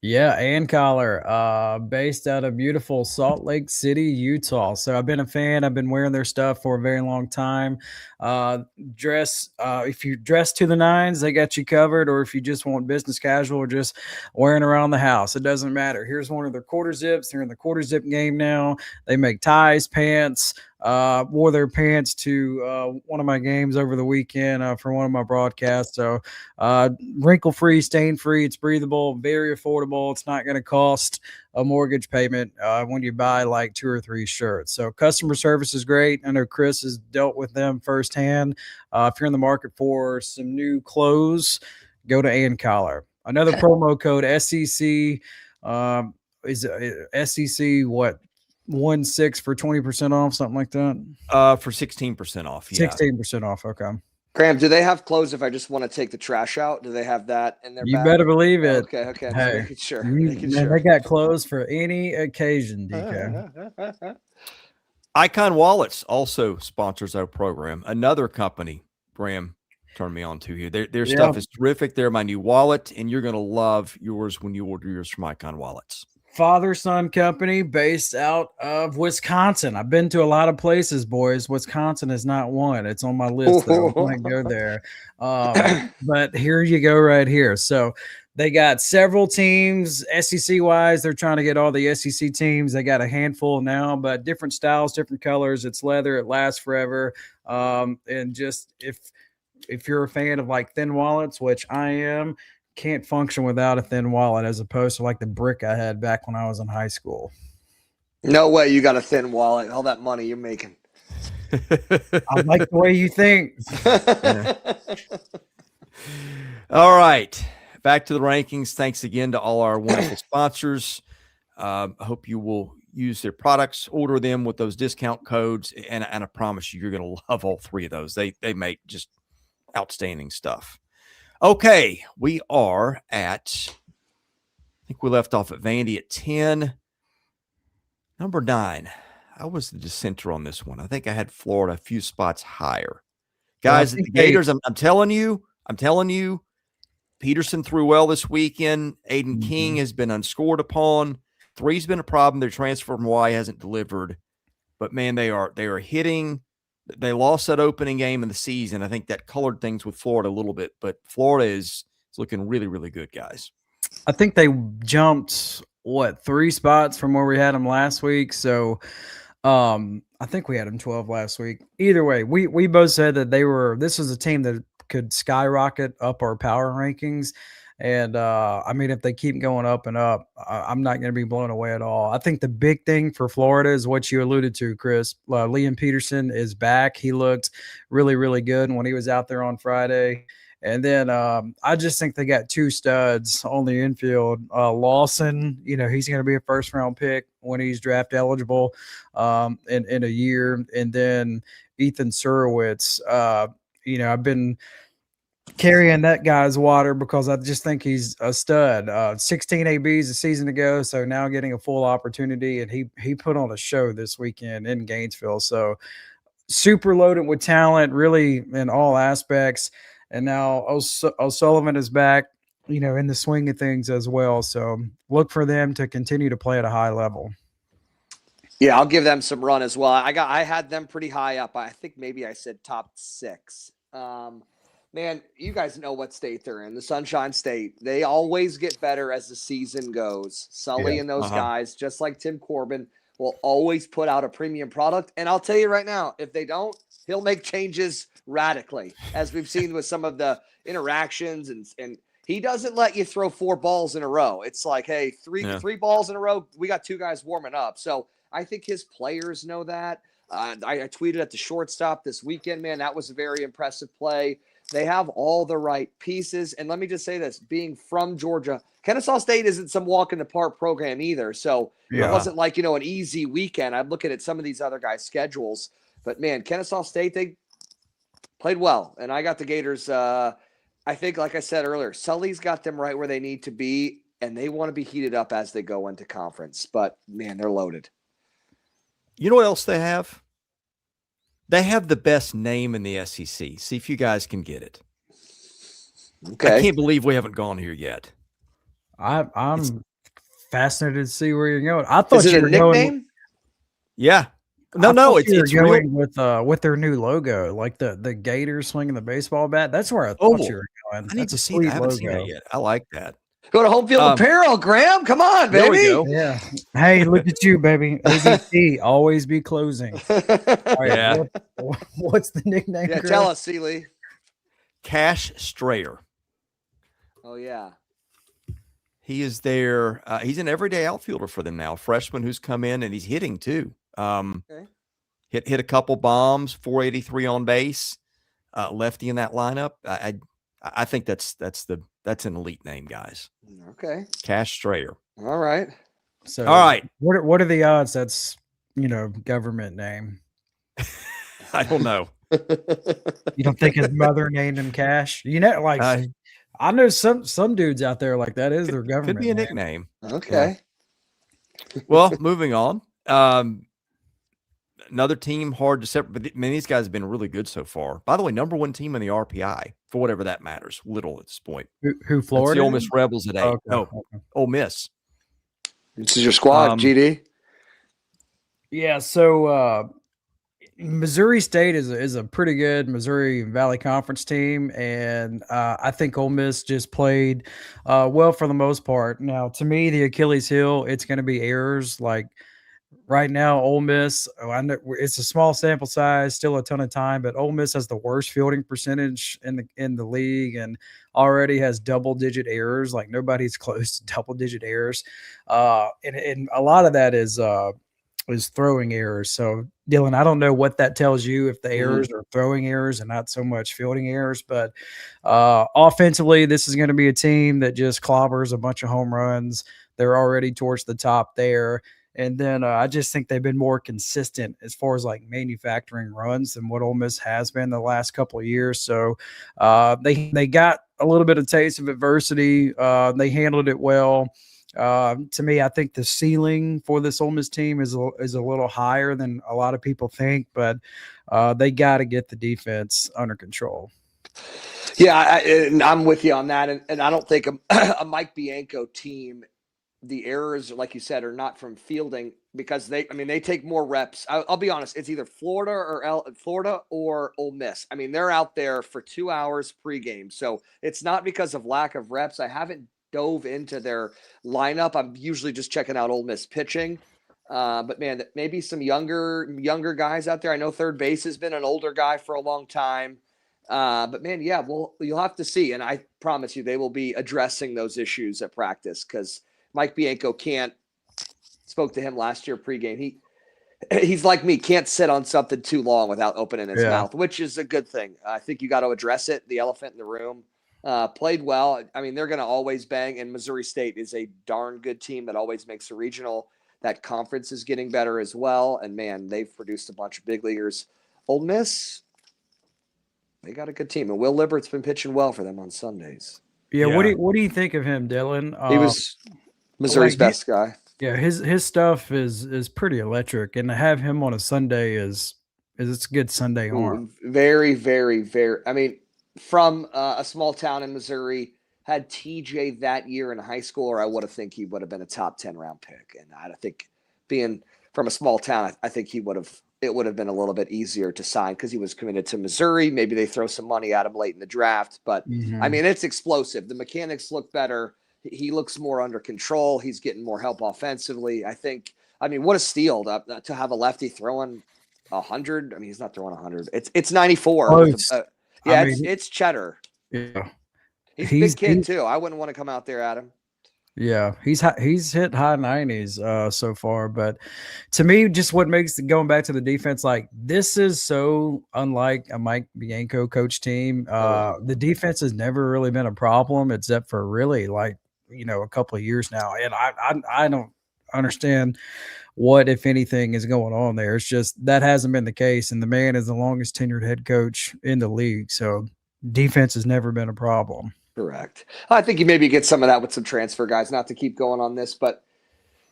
[SPEAKER 3] Yeah, Ann Collar, based out of beautiful Salt Lake City, Utah. So I've been a fan. I've been wearing their stuff for a very long time. If you dress to the nines, they got you covered. Or if you just want business casual or just wearing around the house, it doesn't matter. Here's one of their quarter zips. They're in the quarter zip game now. They make ties, pants. Wore their pants to one of my games over the weekend for one of my broadcasts. So wrinkle-free, stain-free. It's breathable, very affordable. It's not going to cost a mortgage payment when you buy like 2 or 3 shirts. So customer service is great. I know Chris has dealt with them firsthand. If you're in the market for some new clothes, go to Ann Collar. Another promo code SEC is SEC what? 1-6 for 20% off, something like that.
[SPEAKER 1] For 16% off. Yeah.
[SPEAKER 3] 16% off. Okay.
[SPEAKER 2] Graham, do they have clothes if I just want to take the trash out? Do they have that in their
[SPEAKER 3] You
[SPEAKER 2] bag?
[SPEAKER 3] better believe it.
[SPEAKER 2] Okay.
[SPEAKER 3] Hey,
[SPEAKER 2] Just making sure.
[SPEAKER 3] They got clothes for any occasion, DK.
[SPEAKER 1] Icon Wallets also sponsors our program. Another company, Graham turned me on to here. Their stuff is terrific. They're my new wallet, and you're going to love yours when you order yours from Icon Wallets.
[SPEAKER 3] Father-son company based out of Wisconsin. I've been to a lot of places, boys. Wisconsin is not one. It's on my list, though. I might go there. But here you go right here. So they got several teams, SEC-wise. They're trying to get all the SEC teams. They got a handful now, but different styles, different colors. It's leather. It lasts forever. And just if you're a fan of like thin wallets, which I am, can't function without a thin wallet as opposed to like the brick I had back when I was in high school.
[SPEAKER 2] No way you got a thin wallet. All that money you're making.
[SPEAKER 3] I like the way you think.
[SPEAKER 1] All right. Back to the rankings. Thanks again to all our wonderful sponsors. I hope you will use their products, order them with those discount codes, and I promise you're going to love all 3 of those. They make just outstanding stuff. Okay, we are at, I think we left off at Vandy at 10. Number 9, I was the dissenter on this one. I think I had Florida a few spots higher. Guys, the Gators, I'm telling you, Peterson threw well this weekend. Aiden King has been unscored upon. 3's been a problem. Their transfer from Hawaii hasn't delivered. But, man, they are hitting. They lost that opening game in the season. I think that colored things with Florida a little bit, but Florida is looking really, really good, guys.
[SPEAKER 3] I think they jumped 3 spots from where we had them last week. So I think we had them 12 last week. Either way, we both said that this was a team that could skyrocket up our power rankings. And I mean, if they keep going up and up, I'm not going to be blown away at all. I think the big thing for Florida is what you alluded to, Chris. Liam Peterson is back. He looked really, really good when he was out there on Friday. And then I just think they got 2 studs on the infield. Lawson, he's going to be a first-round pick when he's draft eligible in a year. And then Ethan Surowitz, I've been carrying that guy's water because I just think he's a stud. 16 ABs a season ago, so now getting a full opportunity, and he put on a show this weekend in Gainesville. So super loaded with talent, really in all aspects. And now O'Sullivan is back, in the swing of things as well. So look for them to continue to play at a high level.
[SPEAKER 2] Yeah, I'll give them some run as well. I had them pretty high up. I think maybe I said top 6. Man, you guys know what state they're in, the Sunshine State. They always get better as the season goes. Sully and those guys, just like Tim Corbin, will always put out a premium product. And I'll tell you right now, if they don't, he'll make changes radically, as we've seen with some of the interactions and he doesn't let you throw 4 balls in a row. It's like, hey, three balls in a row. We got 2 guys warming up. So I think his players know that. I tweeted at the shortstop this weekend, man. That was a very impressive play. They have all the right pieces. And let me just say this, being from Georgia, Kennesaw State isn't some walk in the park program either. So it wasn't like, an easy weekend. I'm looking at some of these other guys' schedules. But, man, Kennesaw State, they played well. And I got the Gators. I think, like I said earlier, Sully's got them right where they need to be, and they want to be heated up as they go into conference. But, man, they're loaded.
[SPEAKER 1] You know what else they have? They have the best name in the SEC. See if you guys can get it.
[SPEAKER 2] Okay.
[SPEAKER 1] I can't believe we haven't gone here yet.
[SPEAKER 3] I'm fascinated to see where you're going. I thought
[SPEAKER 2] Is it
[SPEAKER 3] you
[SPEAKER 2] a
[SPEAKER 3] were
[SPEAKER 2] nickname?
[SPEAKER 3] going.
[SPEAKER 1] Yeah. No, it's
[SPEAKER 3] going
[SPEAKER 1] real.
[SPEAKER 3] with their new logo, like the Gators swinging the baseball bat. That's where I thought you were going.
[SPEAKER 1] I need
[SPEAKER 3] That's
[SPEAKER 1] to
[SPEAKER 3] a
[SPEAKER 1] see
[SPEAKER 3] sweet
[SPEAKER 1] that. I haven't
[SPEAKER 3] logo.
[SPEAKER 1] seen that yet. I like that.
[SPEAKER 2] Go to Home Field Apparel, Graham. Come on,
[SPEAKER 1] There we
[SPEAKER 2] baby.
[SPEAKER 1] go.
[SPEAKER 3] Yeah. Hey, look at you, baby. ABC, always be closing. All right,
[SPEAKER 1] Yeah.
[SPEAKER 3] What's the nickname?
[SPEAKER 2] Yeah,
[SPEAKER 3] Greg?
[SPEAKER 2] tell us, Seeley.
[SPEAKER 1] Cash Strayer.
[SPEAKER 2] Oh, yeah.
[SPEAKER 1] He is there. He's an everyday outfielder for them now. A freshman who's come in and he's hitting too.
[SPEAKER 2] Okay.
[SPEAKER 1] Hit a couple bombs, 483 on base. Lefty in that lineup. I think that's an elite name, guys.
[SPEAKER 2] Okay.
[SPEAKER 1] Cash Strayer.
[SPEAKER 2] All right.
[SPEAKER 3] So,
[SPEAKER 1] All right.
[SPEAKER 3] What are the odds that's government name?
[SPEAKER 1] I don't know.
[SPEAKER 3] You don't think his mother named him Cash? I know some dudes out there like that is their government.
[SPEAKER 1] Could be a
[SPEAKER 3] name.
[SPEAKER 1] nickname.
[SPEAKER 2] Okay.
[SPEAKER 1] Yeah. Well, moving on. Another team hard to separate, but these guys have been really good so far. By the way, number 1 team in the RPI for whatever that matters. Little at this point.
[SPEAKER 3] Who Florida?
[SPEAKER 1] It's the Ole Miss Rebels at 8.
[SPEAKER 3] Okay.
[SPEAKER 1] No, Ole Miss.
[SPEAKER 2] This is your squad, GD.
[SPEAKER 3] Yeah. So Missouri State is a pretty good Missouri Valley Conference team, and I think Ole Miss just played well for the most part. Now, to me, the Achilles heel, it's going to be errors. Like right now, Ole Miss, I know it's a small sample size, still a ton of time, but Ole Miss has the worst fielding percentage in the league, and already has double-digit errors. Like nobody's close to double-digit errors, and a lot of that is throwing errors. So, Dylan, I don't know what that tells you if the errors are throwing errors and not so much fielding errors. But offensively, this is going to be a team that just clobbers a bunch of home runs. They're already towards the top there. And then I just think they've been more consistent as far as like manufacturing runs than what Ole Miss has been the last couple of years. So they got a little bit of taste of adversity. They handled it well. To me, I think the ceiling for this Ole Miss team is a little higher than a lot of people think, but they got to get the defense under control.
[SPEAKER 2] Yeah, I'm with you on that. And I don't think a Mike Bianco team, the errors, like you said, are not from fielding because they take more reps. I'll be honest, it's either Florida or Ole Miss. I mean, they're out there for 2 hours pregame. So it's not because of lack of reps. I haven't dove into their lineup. I'm usually just checking out Ole Miss pitching. But man, maybe some younger guys out there. I know third base has been an older guy for a long time. But man, yeah, well, you'll have to see. And I promise you, they will be addressing those issues at practice because Mike Bianco spoke to him last year pregame. He's like me, can't sit on something too long without opening his mouth, which is a good thing. I think you got to address it. The elephant in the room. Played well. I mean, they're going to always bang, and Missouri State is a darn good team that always makes a regional. That conference is getting better as well, and man, they've produced a bunch of big leaguers. Ole Miss, they got a good team, and Will Libert's been pitching well for them on Sundays.
[SPEAKER 3] Yeah. What do you think of him, Dylan?
[SPEAKER 2] He was Missouri's best guy.
[SPEAKER 3] Yeah, his stuff is pretty electric, and to have him on a Sunday is it's a good Sunday arm.
[SPEAKER 2] Very, very, very. I mean, from a small town in Missouri, had TJ that year in high school, or I would have think he would have been a top 10 round pick. And I think being from a small town, I think it would have been a little bit easier to sign because he was committed to Missouri. Maybe they throw some money at him late in the draft, but I mean, it's explosive. The mechanics look better. He looks more under control. He's getting more help offensively. I mean, what a steal to have a lefty throwing 100. I mean, he's not throwing 100. It's 94. Yeah, it's cheddar.
[SPEAKER 3] Yeah.
[SPEAKER 2] He's a big kid too. I wouldn't want to come out there at him.
[SPEAKER 3] Yeah, he's hit high 90s so far, but to me, just what makes going back to the defense, like this is so unlike a Mike Bianco coach team. The defense has never really been a problem except for really like a couple of years now, and I don't understand what, if anything, is going on there. It's just that hasn't been the case, and the man is the longest tenured head coach in the league, so defense has never been a problem.
[SPEAKER 2] Correct. I think you maybe get some of that with some transfer guys, not to keep going on this, but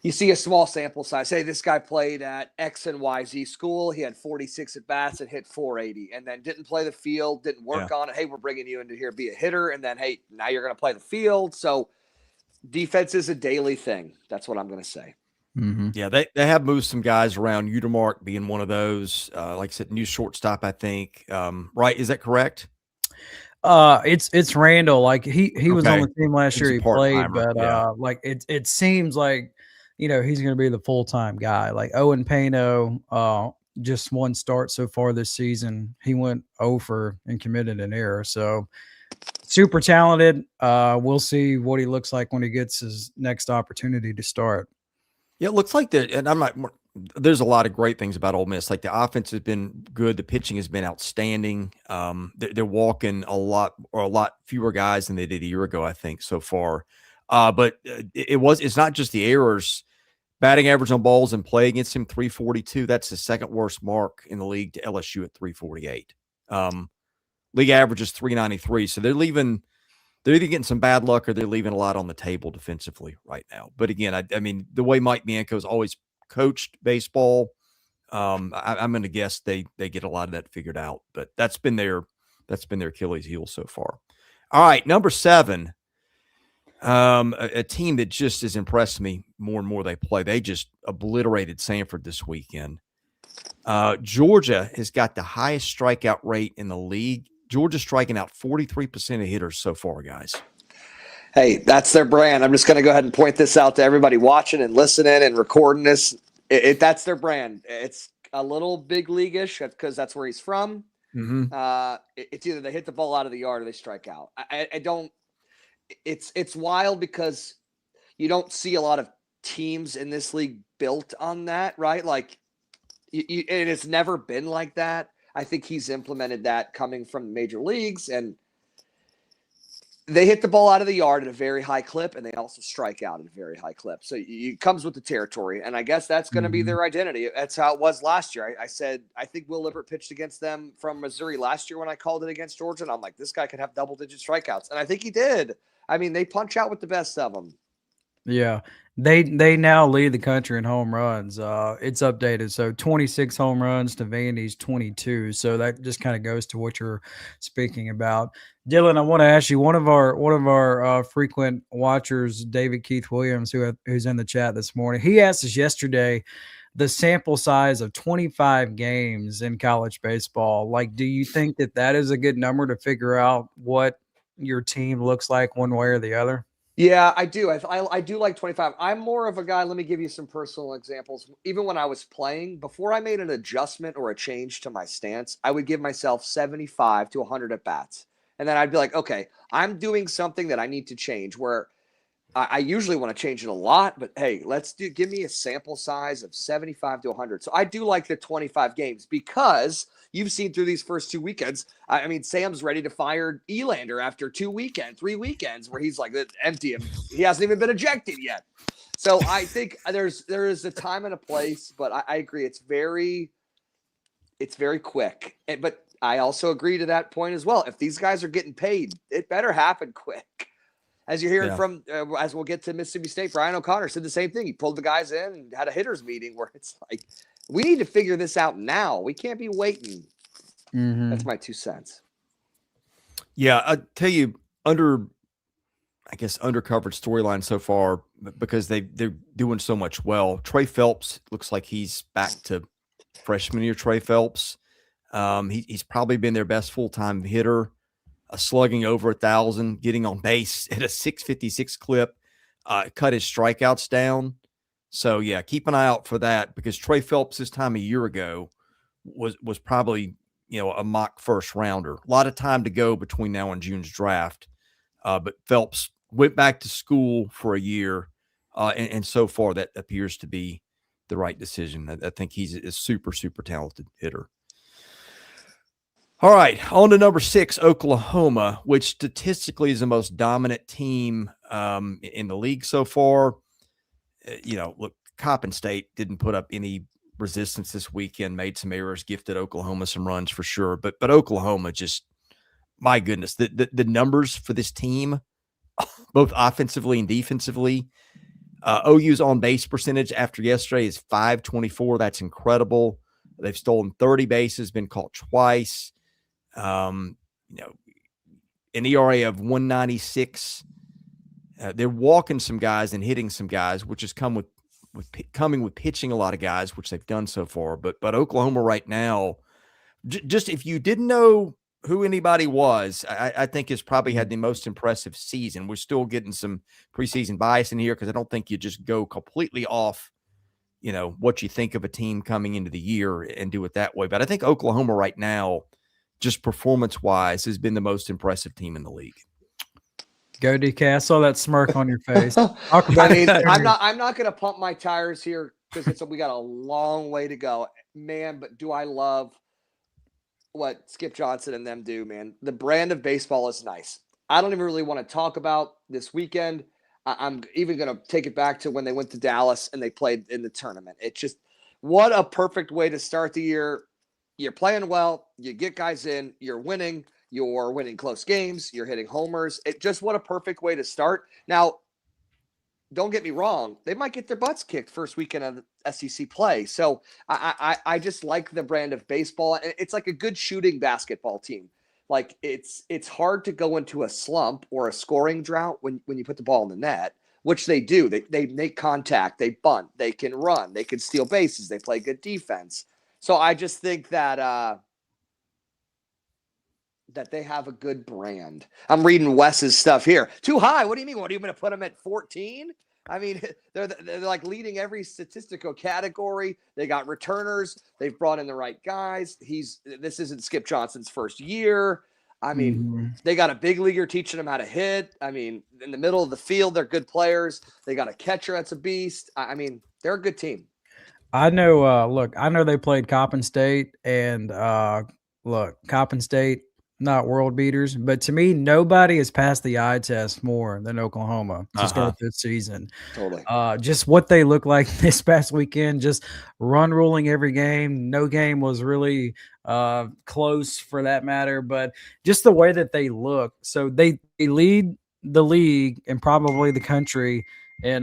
[SPEAKER 2] you see a small sample size. Hey, this guy played at X and YZ school. He had 46 at bats and hit 480 and then didn't play the field, didn't work on it. Hey, we're bringing you into here, be a hitter. And then, hey, now you're going to play the field. So defense is a daily thing. That's what I'm going to say.
[SPEAKER 1] Mm-hmm. Yeah, they have moved some guys around, Utermark being one of those. Like I said, new shortstop, I think. Right? Is that correct?
[SPEAKER 3] It's Randall. Like he was on the team last year. He played, but like it seems like he's going to be the full-time guy. Like Owen Pano, just one start so far this season. He went over and committed an error. So super talented. We'll see what he looks like when he gets his next opportunity to start.
[SPEAKER 1] Yeah, it looks like that. And there's a lot of great things about Ole Miss. Like the offense has been good. The pitching has been outstanding. They're walking a lot fewer guys than they did a year ago, I think, so far. But it's not just the errors. Batting average on balls in play against him, 342. That's the second worst mark in the league to LSU at 348. League average is 393. So they're either getting some bad luck or they're leaving a lot on the table defensively right now. But again, I mean, the way Mike Bianco's always coached baseball, I'm going to guess they get a lot of that figured out. But that's been their Achilles heel so far. All right, number 7, a team that just has impressed me more and more they play. They just obliterated Samford this weekend. Georgia has got the highest strikeout rate in the league. Georgia's striking out 43% of hitters so far, guys.
[SPEAKER 2] Hey, that's their brand. I'm just going to go ahead and point this out to everybody watching and listening and recording this. That's their brand. It's a little big league-ish because that's where he's from. Mm-hmm. It's either they hit the ball out of the yard or they strike out. I don't – it's wild because you don't see a lot of teams in this league built on that, right? Like and it's never been like that. I think he's implemented that coming from the major leagues, and they hit the ball out of the yard at a very high clip, and they also strike out at a very high clip. So it comes with the territory, and I guess that's going to be their identity. That's how it was last year. I said I think Will Lippert pitched against them from Missouri last year when I called it against Georgia, and I'm like, this guy could have double-digit strikeouts, and I think he did. I mean, they punch out with the best of them.
[SPEAKER 3] Yeah, they now lead the country in home runs. It's updated, so 26 home runs to Vandy's 22. So that just kind of goes to what you're speaking about. Dylan, I want to ask you, one of our frequent watchers, David Keith Williams, who's in the chat this morning, he asked us yesterday the sample size of 25 games in college baseball. Like, do you think that is a good number to figure out what your team looks like one way or the other?
[SPEAKER 2] Yeah, I do. I do like 25. I'm more of a guy. Let me give you some personal examples. Even when I was playing, before I made an adjustment or a change to my stance, I would give myself 75 to 100 at bats. And then I'd be like, okay, I'm doing something that I need to change, where I usually want to change it a lot, but hey, give me a sample size of 75 to 100. So I do like the 25 games because you've seen through these first 2 weekends. I mean, Sam's ready to fire Elander after 3 weekends where he's like, empty him. He hasn't even been ejected yet. So I think there is a time and a place, but I agree. It's very quick. But I also agree to that point as well. If these guys are getting paid, it better happen quick. As you're hearing from, as we'll get to Mississippi State, Brian O'Connor said the same thing. He pulled the guys in and had a hitters meeting where it's like, we need to figure this out now. We can't be waiting. Mm-hmm. That's my 2 cents.
[SPEAKER 1] Yeah, I tell you, undercovered storyline so far because they're doing so much well. Trey Phelps looks like he's back to freshman year Trey Phelps. He's probably been their best full-time hitter. Slugging over 1,000, getting on base at a 656 clip, cut his strikeouts down. So yeah, keep an eye out for that because Trey Phelps this time a year ago was probably a mock first rounder. A lot of time to go between now and June's draft. But Phelps went back to school for a year, and so far that appears to be the right decision. I think he's a super, super talented hitter. All right, on to number 6, Oklahoma, which statistically is the most dominant team in the league so far. Look, Coppin State didn't put up any resistance this weekend, made some errors, gifted Oklahoma some runs for sure. But Oklahoma just, my goodness, the numbers for this team, both offensively and defensively. OU's on-base percentage after yesterday is .524. That's incredible. They've stolen 30 bases, been caught twice. An ERA of 196. They're walking some guys and hitting some guys, which has coming with pitching a lot of guys, which they've done so far. But Oklahoma right now, just if you didn't know who anybody was, I think has probably had the most impressive season. We're still getting some preseason bias in here because I don't think you just go completely off, what you think of a team coming into the year and do it that way. But I think Oklahoma right now, just performance-wise, has been the most impressive team in the league.
[SPEAKER 3] Go DK. I saw that smirk on your face.
[SPEAKER 2] I'm not going to pump my tires here because we got a long way to go, man. But do I love what Skip Johnson and them do, man? The brand of baseball is nice. I don't even really want to talk about this weekend. I'm even going to take it back to when they went to Dallas and they played in the tournament. It's just what a perfect way to start the year. You're playing well. You get guys in. You're winning. You're winning close games. You're hitting homers. What a perfect way to start. Now, don't get me wrong. They might get their butts kicked first weekend of the SEC play. So I just like the brand of baseball. It's like a good shooting basketball team. Like it's hard to go into a slump or a scoring drought when you put the ball in the net, which they do. They make contact. They bunt. They can run. They can steal bases. They play good defense. So I just think that that they have a good brand. I'm reading Wes's stuff here. Too high. What do you mean? What are you going to put them at 14? I mean, they're like leading every statistical category. They got returners. They've brought in the right guys. This isn't Skip Johnson's first year. I mean, They got a big leaguer teaching them how to hit. I mean, in the middle of the field, they're good players. They got a catcher that's a beast. I mean, they're a good team.
[SPEAKER 3] I know. I know they played Coppin State, and Coppin State, not world beaters, but to me, nobody has passed the eye test more than Oklahoma to start this season.
[SPEAKER 2] Totally.
[SPEAKER 3] Just what they look like this past weekend, just run ruling every game. No game was really close for that matter, but just the way that they look. So they lead the league and probably the country in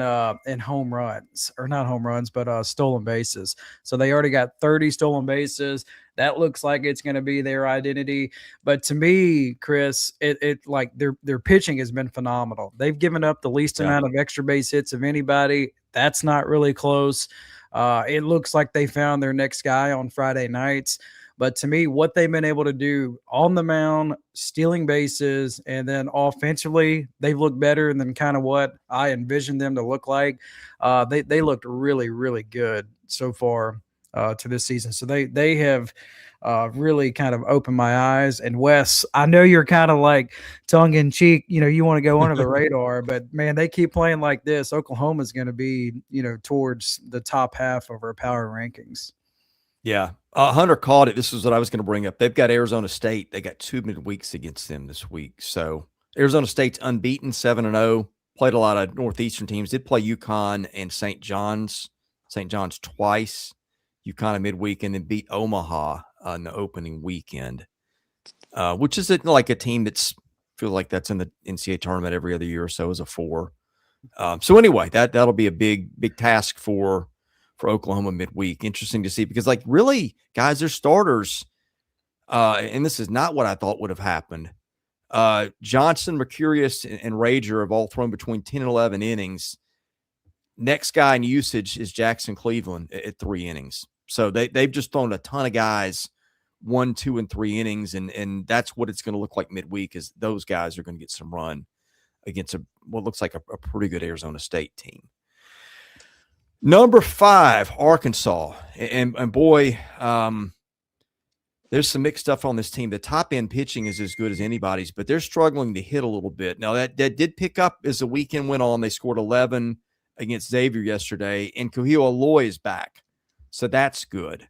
[SPEAKER 3] home runs, or not home runs, but stolen bases. So they already got 30 stolen bases. That looks like it's going to be their identity. But to me, Chris, it like their pitching has been phenomenal. They've given up the least amount of extra base hits of anybody. That's not really close. It looks like they found their next guy on Friday nights. But to me, what they've been able to do on the mound, stealing bases, and then offensively, they've looked better than kind of what I envisioned them to look like. They looked really, really good so far to this season. So they have really kind of opened my eyes. And Wes, I know you're kind of like tongue in cheek, you want to go under the radar, but man, they keep playing like this. Oklahoma's going to be, towards the top half of our power rankings.
[SPEAKER 1] Yeah. Hunter called it. This is what I was going to bring up. They've got Arizona State. They got 2 midweeks against them this week. So Arizona State's unbeaten, 7-0. Played a lot of Northeastern teams. Did play UConn and St. John's twice. UConn in midweek, and then beat Omaha in the opening weekend, which is like a team that's feels like that's in the NCAA tournament every other year or so as a 4. So anyway, that'll be a big task for Oklahoma midweek. Interesting to see because, like, really, guys, they're starters. And this is not what I thought would have happened. Johnson, Mercurius, and Rager have all thrown between 10 and 11 innings. Next guy in usage is Jackson Cleveland at 3 innings. So they've just thrown a ton of guys 1, 2, and 3 innings, and that's what it's going to look like midweek is those guys are going to get some run against what looks like a pretty good Arizona State team. Number 5, Arkansas. And boy, there's some mixed stuff on this team. The top end pitching is as good as anybody's, but they're struggling to hit a little bit. Now that did pick up as the weekend went on. They scored 11 against Xavier yesterday, and Kuhio Aloy is back, so that's good.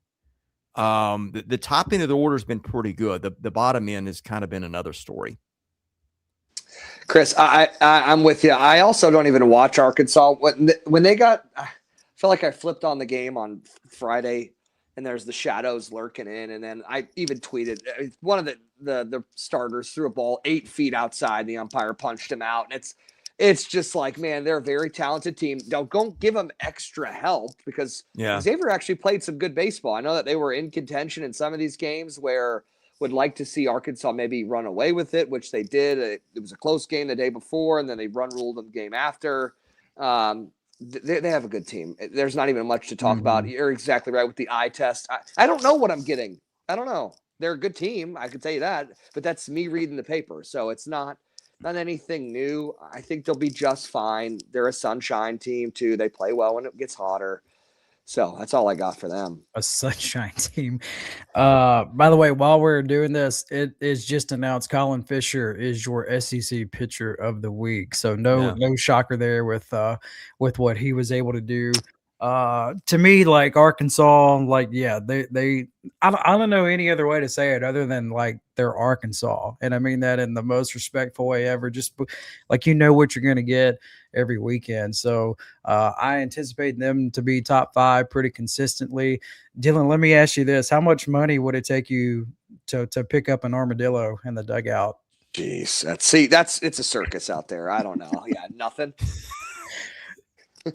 [SPEAKER 1] The top end of the order has been pretty good. The bottom end has kind of been another story.
[SPEAKER 2] Chris, I'm with you. I also don't even watch Arkansas. When they got, I feel like I flipped on the game on Friday, and there's the shadows lurking in, and then I even tweeted one of the starters threw a ball 8 feet outside. The umpire punched him out, and it's just like, man, they're a very talented team. Don't give them extra help because Xavier actually played some good baseball. I know that they were in contention in some of these games where would like to see Arkansas maybe run away with it, which they did. It was a close game the day before, and then they ruled them the game after. They have a good team. There's not even much to talk about. You're exactly right with the eye test. I don't know what I'm getting. I don't know. They're a good team. I can tell you that, but that's me reading the paper. So it's not anything new. I think they'll be just fine. They're a sunshine team too. They play well when it gets hotter. So that's all I got for them.
[SPEAKER 3] A sunshine team. By the way, while we're doing this, it is just announced Colin Fisher is your SEC pitcher of the week. So no shocker there with what he was able to do. To me, like Arkansas, like they I don't know any other way to say it other than like they're Arkansas, and I mean that in the most respectful way ever. Just like what you're going to get every weekend. So I anticipate them to be top 5 pretty consistently. Dylan, let me ask you this: how much money would it take you to pick up an armadillo in the dugout?
[SPEAKER 2] Jeez, it's a circus out there. I don't know. Yeah, nothing.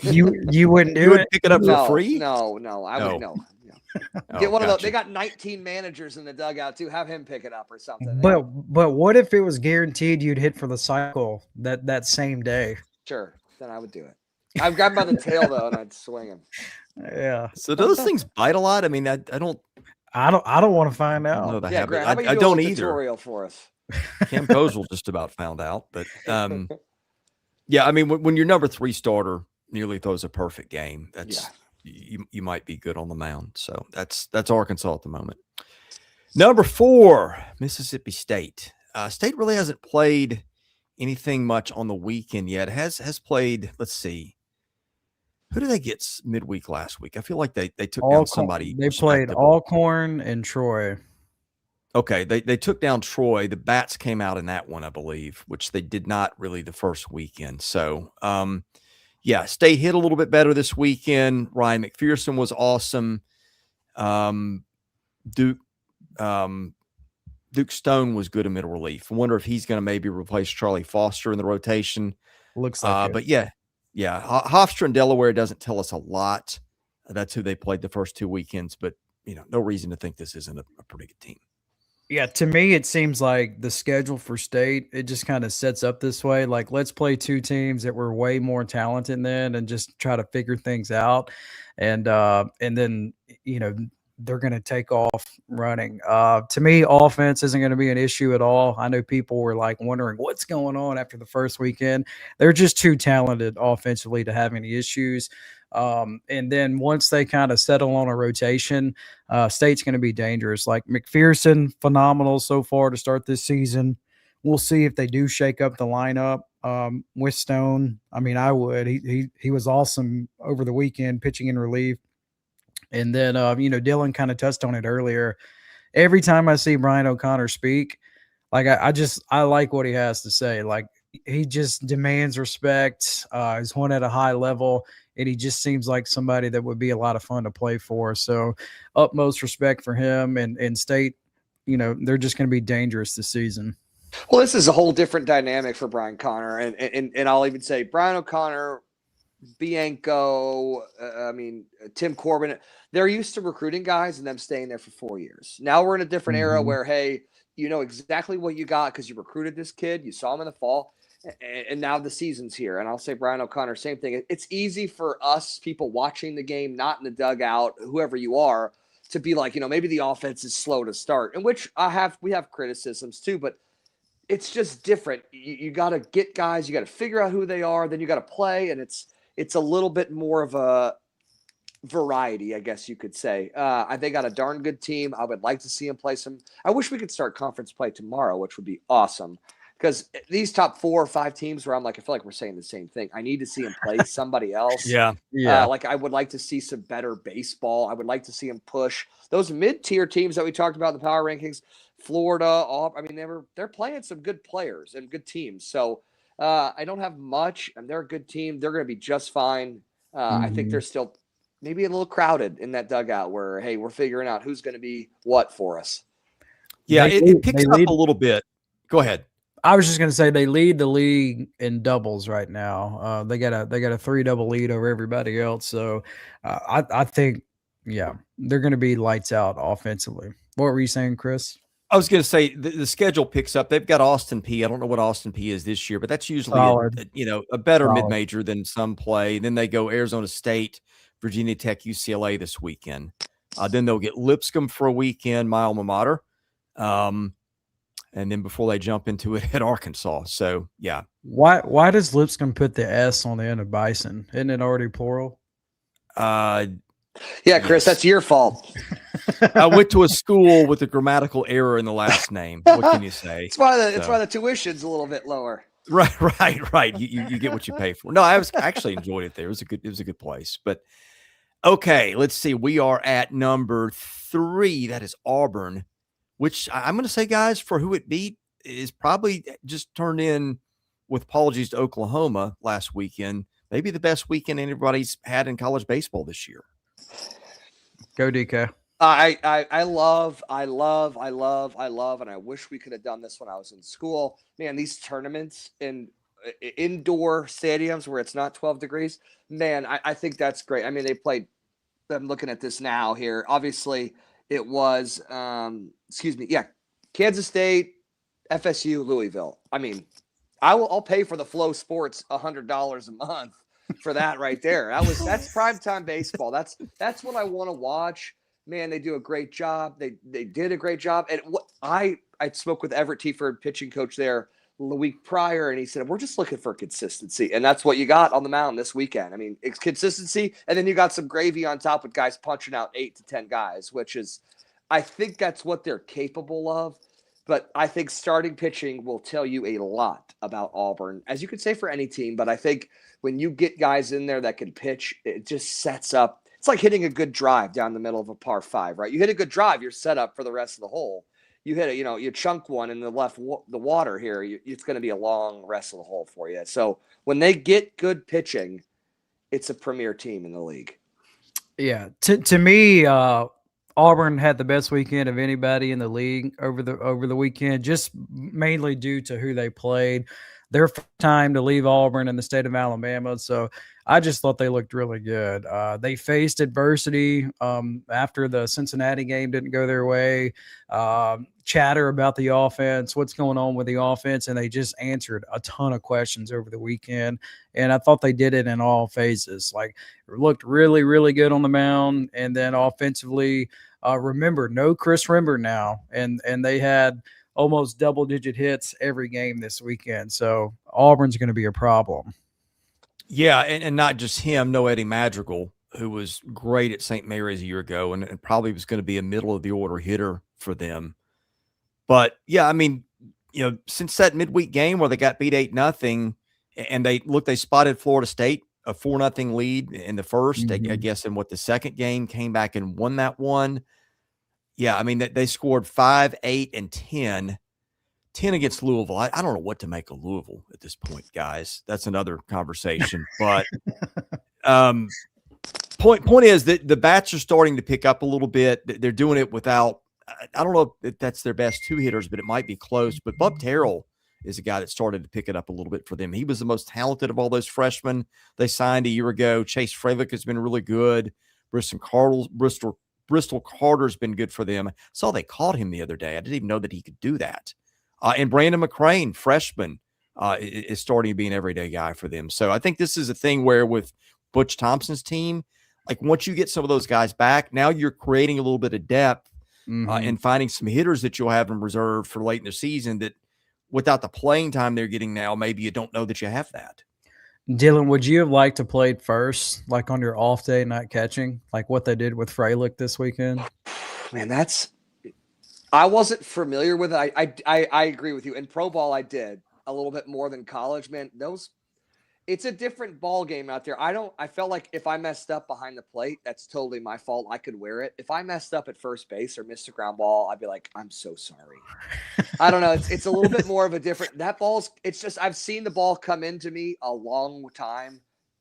[SPEAKER 3] You wouldn't do it?
[SPEAKER 1] Pick it up for free?
[SPEAKER 2] No, I would no. Get one of those. They got 19 managers in the dugout too. Have him pick it up or something.
[SPEAKER 3] But what if it was guaranteed you'd hit for the cycle that same day?
[SPEAKER 2] Sure, then I would do it. I'd grab him by the tail though, and I'd swing him.
[SPEAKER 3] Yeah.
[SPEAKER 1] So those things bite a lot. I mean, I don't
[SPEAKER 3] want to find out.
[SPEAKER 2] Yeah, Grant,
[SPEAKER 1] I don't either.
[SPEAKER 2] Tutorial for us.
[SPEAKER 1] Cam Kozel just about found out, but yeah, I mean, when your number 3 starter nearly throws a perfect game, that's you might be good on the mound. So that's Arkansas at the moment. Number 4, Mississippi State. State really hasn't played anything much on the weekend yet. Has played. Let's see, who did they get midweek last week? I feel like they took down somebody.
[SPEAKER 3] They played Alcorn and Troy.
[SPEAKER 1] Okay, they took down Troy. The Bats came out in that one, I believe, which they did not really the first weekend. So, State hit a little bit better this weekend. Ryan McPherson was awesome. Duke Stone was good in middle relief. I wonder if he's going to maybe replace Charlie Foster in the rotation.
[SPEAKER 3] Looks like it.
[SPEAKER 1] But yeah. Hofstra in Delaware doesn't tell us a lot. That's who they played the first 2 weekends, but no reason to think this isn't a pretty good team.
[SPEAKER 3] Yeah, to me, it seems like the schedule for State, it just kind of sets up this way. Like, let's play 2 teams that were way more talented than and just try to figure things out. And then, they're going to take off running. To me, offense isn't going to be an issue at all. I know people were like wondering what's going on after the first weekend. They're just too talented offensively to have any issues. And then once they kind of settle on a rotation, State's going to be dangerous. Like McPherson, phenomenal so far to start this season. We'll see if they do shake up the lineup with Stone. I mean, I would. He was awesome over the weekend pitching in relief. And then, Dylan kind of touched on it earlier. Every time I see Brian O'Connor speak, like I like what he has to say. Like he just demands respect. He's won at a high level, and he just seems like somebody that would be a lot of fun to play for. So utmost respect for him and State. They're just going to be dangerous this season.
[SPEAKER 2] Well, this is a whole different dynamic for Brian Connor, and I'll even say Brian O'Connor, Bianco, Tim Corbin, they're used to recruiting guys and them staying there for 4 years. Now we're in a different era where, hey, you know exactly what you got because you recruited this kid. You saw him in the fall, and now the season's here. And I'll say Brian O'Connor, same thing. It's easy for us, people watching the game, not in the dugout, whoever you are, to be like, maybe the offense is slow to start, in which we have criticisms too, but it's just different. You got to get guys, you got to figure out who they are, then you got to play, and it's a little bit more of a variety, I guess you could say. They got a darn good team. I would like to see them play some. I wish we could start conference play tomorrow, which would be awesome. Because these top 4 or 5 teams where I'm like, I feel like we're saying the same thing. I need to see them play somebody else.
[SPEAKER 1] Yeah.
[SPEAKER 2] Like I would like to see some better baseball. I would like to see them push those mid-tier teams that we talked about in the power rankings. Florida, I mean, they're playing some good players and good teams. So I don't have much, and they're a good team. They're going to be just fine. I think they're still maybe a little crowded in that dugout where, hey, we're figuring out who's going to be what for us.
[SPEAKER 1] Yeah, it picks up a little bit. Go ahead.
[SPEAKER 3] I was just going to say they lead the league in doubles right now. They got a 3-double lead over everybody else. So I think, yeah, they're going to be lights out offensively. What were you saying, Chris?
[SPEAKER 1] I was going to say the schedule picks up. They've got Austin P. I don't know what Austin P is this year, but that's usually a better mid-major than some play. Then they go Arizona State, Virginia Tech, UCLA this weekend. Then they'll get Lipscomb for a weekend, my alma mater. And then before they jump into it at Arkansas. So, yeah.
[SPEAKER 3] Why does Lipscomb put the S on the end of Bison? Isn't it already plural?
[SPEAKER 2] Yeah, Chris, that's your fault.
[SPEAKER 1] I went to a school with a grammatical error in the last name. What can you say?
[SPEAKER 2] It's why the tuition's a little bit lower.
[SPEAKER 1] Right. You get what you pay for. No, I actually enjoyed it there. It was a good place. But okay, let's see. We are at number 3. That is Auburn, which I'm going to say, guys, for who it beat is probably just turned in, with apologies to Oklahoma last weekend, maybe the best weekend anybody's had in college baseball this year.
[SPEAKER 3] Go DK.
[SPEAKER 2] I love, and I wish we could have done this when I was in school. Man, these tournaments in indoor stadiums where it's not 12 degrees, man, I think that's great. I mean, they played, I'm looking at this now here. Obviously, it was, Kansas State, FSU, Louisville. I mean, I'll pay for the Flow Sports $100 a month for that right there. That's primetime baseball. That's what I want to watch. Man, they do a great job. They did a great job. And I spoke with Everett Tiford, pitching coach there, the week prior, and he said, we're just looking for consistency. And that's what you got on the mound this weekend. I mean, it's consistency, and then you got some gravy on top with guys punching out 8 to 10 guys, which is, I think that's what they're capable of. But I think starting pitching will tell you a lot about Auburn, as you could say for any team. But I think when you get guys in there that can pitch, it just sets up. It's like hitting a good drive down the middle of a par 5, right? You hit a good drive, you're set up for the rest of the hole. You hit it, you chunk one in the water here, it's going to be a long rest of the hole for you. So when they get good pitching, it's a premier team in the league.
[SPEAKER 3] Yeah. To me, Auburn had the best weekend of anybody in the league over the weekend, just mainly due to who they played. Their first time to leave Auburn in the state of Alabama. So I just thought they looked really good. They faced adversity after the Cincinnati game didn't go their way. Chatter about the offense, what's going on with the offense, and they just answered a ton of questions over the weekend. And I thought they did it in all phases. Like, it looked really, really good on the mound, and then offensively, remember, no Chris Rimber now, and they had almost double-digit hits every game this weekend. So Auburn's going to be a problem.
[SPEAKER 1] Yeah, and not just him. No Eddie Madrigal, who was great at St. Mary's a year ago and probably was going to be a middle-of-the-order hitter for them. But, yeah, I mean, since that midweek game where they got beat 8-0, and they spotted Florida State a 4-0 lead in the first, I guess in the second game, came back and won that one. Yeah, I mean, they scored 5, 8, and 10 against Louisville. I don't know what to make of Louisville at this point, guys. That's another conversation. But point is that the bats are starting to pick up a little bit. They're doing it without – I don't know if that's their best 2 hitters, but it might be close. But Bub Terrell is a guy that started to pick it up a little bit for them. He was the most talented of all those freshmen they signed a year ago. Chase Freilich has been really good. Bristol Carter's been good for them. I saw they caught him the other day. I didn't even know that he could do that. And Brandon McCrane, freshman, is starting to be an everyday guy for them. So I think this is a thing where with Butch Thompson's team, like once you get some of those guys back, now you're creating a little bit of depth and finding some hitters that you'll have in reserve for late in the season that without the playing time they're getting now, maybe you don't know that you have that.
[SPEAKER 3] Dylan, would you have liked to played first, like on your off day, not catching, like what they did with Freilich this weekend?
[SPEAKER 2] Man, I wasn't familiar with it. I agree with you. In pro ball, I did a little bit more than college. Man, it's a different ball game out there. I felt like if I messed up behind the plate, that's totally my fault. I could wear it. If I messed up at first base or missed a ground ball, I'd be like, I'm so sorry. I don't know. It's a little bit more of a different, it's just, I've seen the ball come into me a long time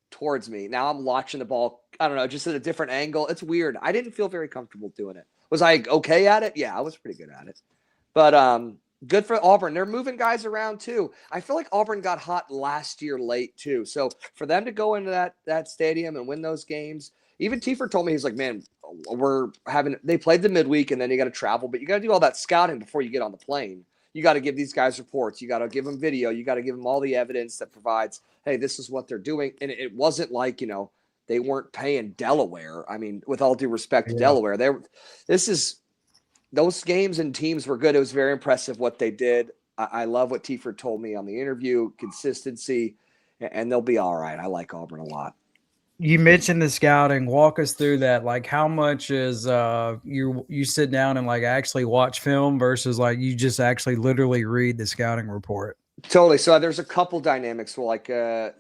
[SPEAKER 2] towards me. Now I'm watching the ball, I don't know, just at a different angle. It's weird. I didn't feel very comfortable doing it. Was I okay at it? Yeah, I was pretty good at it. But good for Auburn. They're moving guys around too. I feel like Auburn got hot last year late too. So for them to go into that stadium and win those games, even Tiefer told me, he's like, man, they played the midweek and then you got to travel, but you got to do all that scouting before you get on the plane. You got to give these guys reports. You got to give them video. You got to give them all the evidence that provides, hey, this is what they're doing. And it wasn't like, they weren't paying Delaware. I mean, with all due respect to Delaware, those games and teams were good. It was very impressive what they did. I love what Tiefer told me on the interview, consistency, and they'll be all right. I like Auburn a lot.
[SPEAKER 3] You mentioned the scouting. Walk us through that. Like, how much is you sit down and like actually watch film versus like you just actually literally read the scouting report?
[SPEAKER 2] Totally. So there's a couple dynamics. Well, like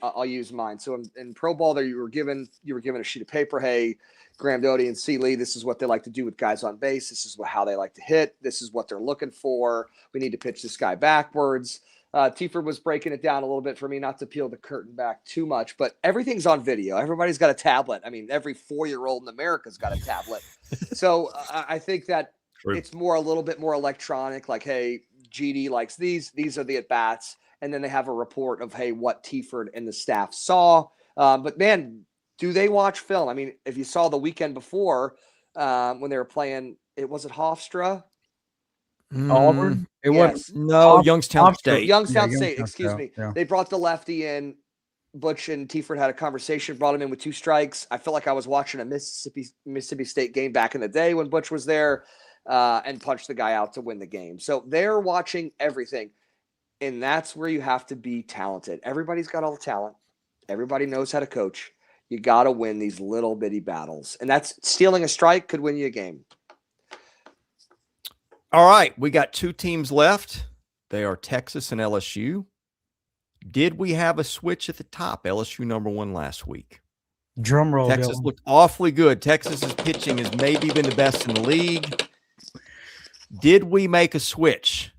[SPEAKER 2] I'll use mine. So in pro ball, there you were given a sheet of paper. Hey, Graham Doty and C. Lee, this is what they like to do with guys on base. This is how they like to hit. This is what they're looking for. We need to pitch this guy backwards. Tiefer was breaking it down a little bit for me, not to peel the curtain back too much, but everything's on video. Everybody's got a tablet. I mean, every 4-year-old in America's got a tablet. So I think that it's a little bit more electronic, like, hey, GD likes these are the at-bats. And then they have a report of, hey, what Tiefer and the staff saw. But man, do they watch film? I mean, if you saw the weekend before when they were playing, was it Hofstra?
[SPEAKER 3] Auburn? It was
[SPEAKER 1] Youngstown State.
[SPEAKER 2] Youngstown State, excuse me.
[SPEAKER 3] Yeah.
[SPEAKER 2] They brought the lefty in. Butch and Tiefer had a conversation, brought him in with 2 strikes. I felt like I was watching a Mississippi State game back in the day when Butch was there and punched the guy out to win the game. So they're watching everything. And that's where you have to be talented. Everybody's got all the talent. Everybody knows how to coach. You got to win these little bitty battles. And that's stealing a strike could win you a game.
[SPEAKER 1] All right. We got 2 teams left. They are Texas and LSU. Did we have a switch at the top? LSU number 1 last week.
[SPEAKER 3] Drum roll.
[SPEAKER 1] Texas
[SPEAKER 3] Dylan.
[SPEAKER 1] looked awfully good. Texas's pitching has maybe been the best in the league. Did we make a switch?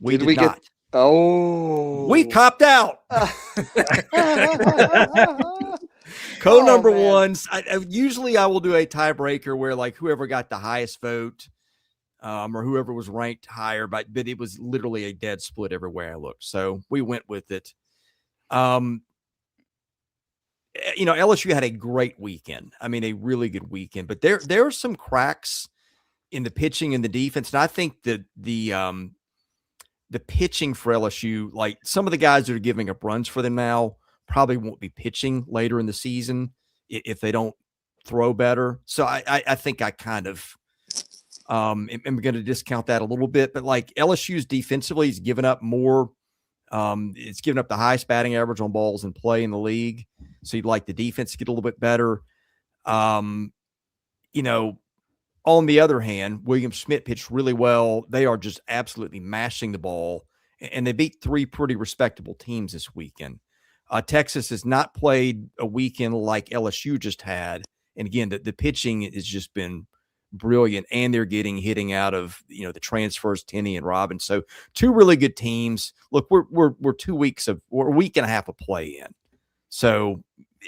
[SPEAKER 1] We did not. We copped out. Number 1. Usually I will do a tiebreaker where like whoever got the highest vote or whoever was ranked higher, but it was literally a dead split everywhere I looked. So we went with it. LSU had a great weekend. I mean, a really good weekend, but there are some cracks in the pitching and the defense. And I think that the pitching for LSU, like some of the guys that are giving up runs for them now probably won't be pitching later in the season if they don't throw better. So I think I kind of am going to discount that a little bit, but like LSU's defensively is giving up more. It's given up the highest batting average on balls in play in the league. So you'd like the defense to get a little bit better. On the other hand, William Schmidt pitched really well. They are just absolutely mashing the ball, and they beat 3 pretty respectable teams this weekend. Texas has not played a weekend like LSU just had. And again, the pitching has just been brilliant, and they're getting hitting out of, the transfers, Tenney and Robbins. So 2 really good teams. Look, we're 2 weeks or a week and a half of play in. So